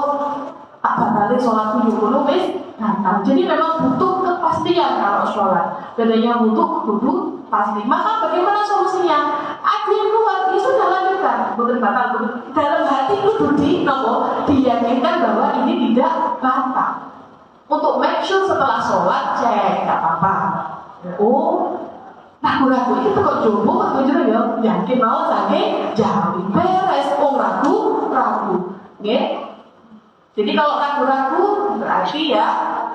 tak batalin sholat 70 wis batal. Jadi memang butuh kepastian kalau sholat. Bedanya wudu pasti. Maka bagaimana solusinya? Ada yang keluar, ya sudah lanjutkan. Bukan batal, dalam hati itu diyakinkan bahwa ini tidak batal. Untuk make sure setelah sholat cek nggak apa-apa. Oh, ragu-ragu itu kok jomblo kok jujur ya yakin mau sakit jauh beres. Oh ragu. Jadi kalau ragu-ragu berarti ya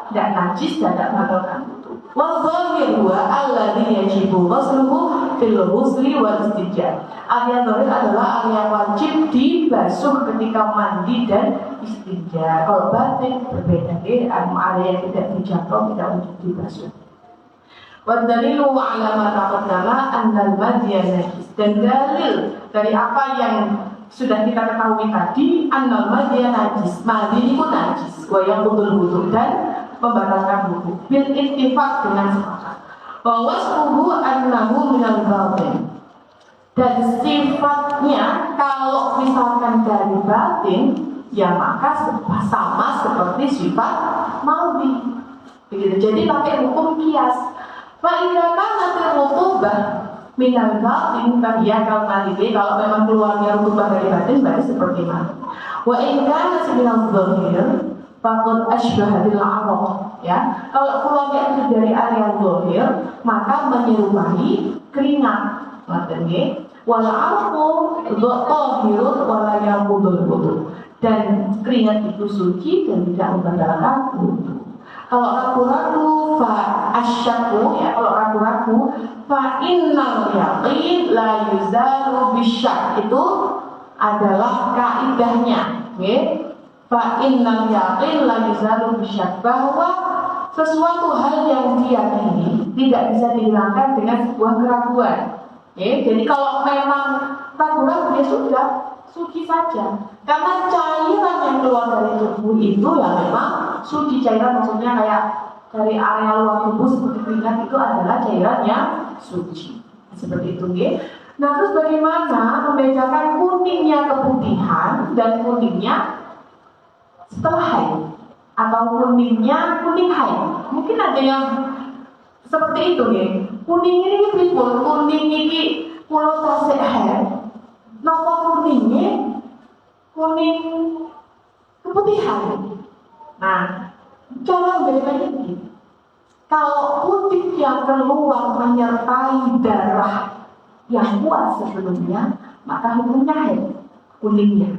tidak najis dan tidak batalkan wudu. Wa dhahir huwa alladhi yajibu ghusluhu fil ghusli wal istinja. Area dhahir adalah area wajib dibasuh ketika mandi dan istinja. Kalau batin berbeda, area yang tidak dijangkau tidak wajib dibasuh. Wa dalilu ala ma taqaddama annal madya najis. Dan dalil dari apa yang sudah kita ketahui tadi, annal madya najis. Madi itu najis, wa yang wudu dan membatalkan wudu. Bil ittifaq dengan sepakat. Bahwa suhu annahu minal batin. Dan sifatnya kalau misalkan dari batin, ya maka sama seperti sifat maudhi. Begitu. Jadi pakai hukum kias. Fa idza kanat rutubah minal batin, ya kalau nanti kalau memang keluarnya rutubah dari batin berarti seperti mana? Wa in kanat minal zahir faqad asbaha bil araq, ya. Kalau keluarnya itu dari area zahir, maka menyerupai keringat. Ngoten nggih. Wal arqu dhahirun wa la yanqudul wudu. Dan keringat itu suci dan tidak membatalkan wudu. Kalau ragu-ragu fa asyaku, ya, kalau ragu-ragu fa innal yaqin la yuzalu bisyak, itu adalah kaidahnya, nggih. Fa innal yaqin la yuzalu bisyak, bahwa sesuatu hal yang diyakini tidak bisa dihilangkan dengan sebuah keraguan. Jadi kalau memang ragu-ragu, ya sudah, suci saja. Karena cairan yang keluar dari tubuh itu ya memang suci. Cairan maksudnya kayak dari area luar tubuh seperti keringat itu adalah cairan yang suci. Seperti itu, ya. Nah, terus bagaimana membedakan kuningnya keputihan dan kuningnya setelah haid atau kuningnya kuning haid? Mungkin ada yang seperti itu, ya. Kuning ini pripun? Kuning ini pulau tasik haid. Napa kuningnya kuning keputihan? Nah, cara membedakannya begini. Kalau putih yang keluar menyertai darah yang kuat sebelumnya, maka hukumnya haid, kuningnya.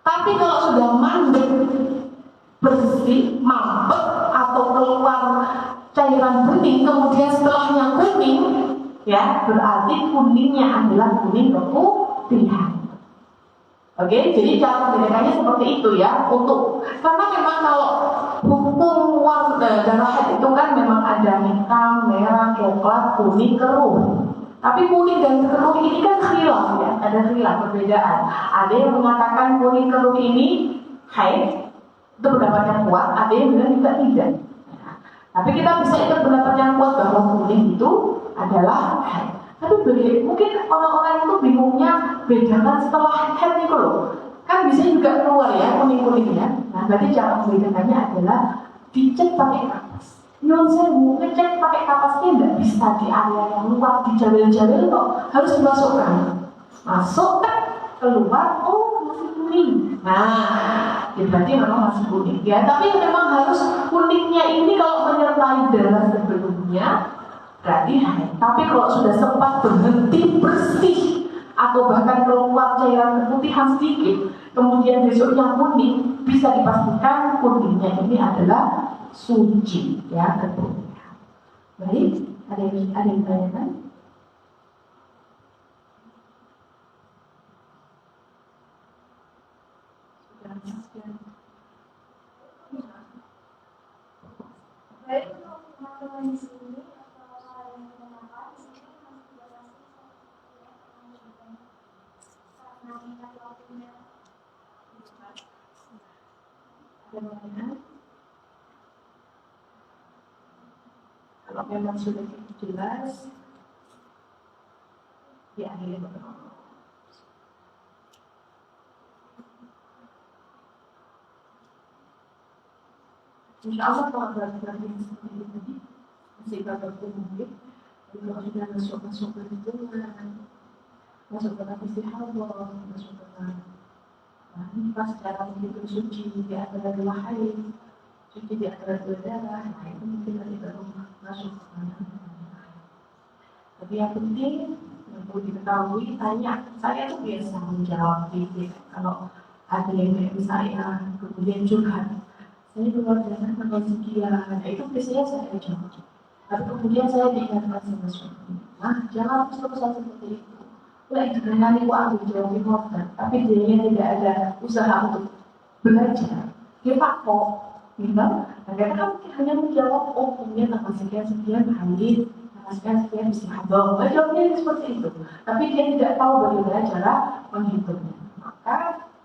Tapi kalau sudah mandek, bersih, mampet, atau keluar cairan bening, kemudian setelahnya kuning, ya berarti kuningnya adalah kuning keputihan. Oke, jadi cara membedakannya seperti itu, ya. Karena memang kalau hukum darah haid itu kan memang ada hitam, merah, coklat, kuning, keruh. Tapi kuning dan keruh ini kan khilaf, ya, ada khilaf, perbedaan. Ada yang mengatakan kuning keruh ini haid, itu pendapat yang kuat. Ada yang bilang juga tidak. Tapi kita bisa ikut pendapat yang kuat bahwa kuning itu adalah haid. Tapi mungkin orang-orang itu bingungnya bedakan setelah haid itu loh. Kan bisa juga keluar, ya, kuning-kuningnya. Nah, berarti cara membedakannya adalah dicek pakai kapas. Nyun sewu, ngecek pakai kapasnya tidak bisa di area yang luar, di jalil-jalil kok, harus dimasukkan. Masuk kan, keluar, oh masih kuning. Nah, ya berarti memang masih kuning, ya. Tapi memang harus kuningnya ini kalau menyertai darah sebelumnya berarti haid. Tapi kalau sudah sempat berhenti bersih atau bahkan keluar cairan keputihan sedikit, kemudian besoknya kuning, bisa dipastikan kuningnya ini adalah suci, ya, keputihan. Baik, ada yang tanyakan? Baik, untuk teman-teman di sini atau hal yang mengenalkan di sini masih tidak pasti karena tingkat waktunya. Ada pertanyaan? Kalau memang sudah jelas, ya akhirnya berdoa. Insya Allah kalau berat-berat yang seperti ini tadi masih bakal mungkin. Kalau sudah masuk ke hidungan, masuk ke istihadah, masuk ke nifas secara begitu suci di antara dua haid, suci di antara dua darah, nah itu mungkin nanti baru masuk ke mana. Tapi yang penting yang perlu diketahui, saya tuh biasa menjawab di kalau ada yang kayak saya, kemudian curhat. Saya keluar darah tanggal sekian, nah itu biasanya saya jawab. Tapi kemudian saya diingatkan sama suami, nah jangan terus seperti itu. Lagi dengan uang dijawabin hotel, tapi dia tidak ada usaha untuk belajar. Dia pak kok, gitu. Karena kan hanya menjawab, oh punya tanggal sekian haid, tanggal sekian istihadah. Jawabnya seperti itu. Tapi dia tidak tahu bagaimana cara menghitungnya. Maka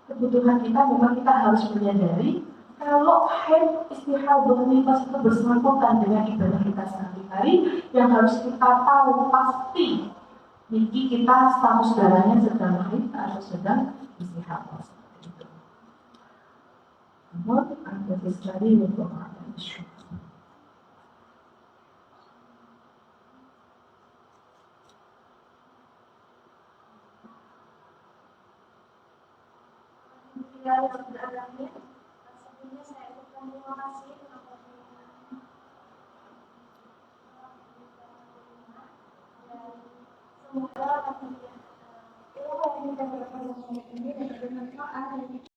kebutuhan kita memang kita harus menyadari Kalau haid istihadah nifas itu bersangkutan dengan ibadah kita sehari-hari, yang harus kita tahu pasti niki kita status darahnya sedang haid atau sedang istihadah seperti itu. Namun ada sekali untuk ada isu. Sebelumnya saya ucapkan terima kasih kepada semoga ilmu yang kita berikan ini dapat bermanfaat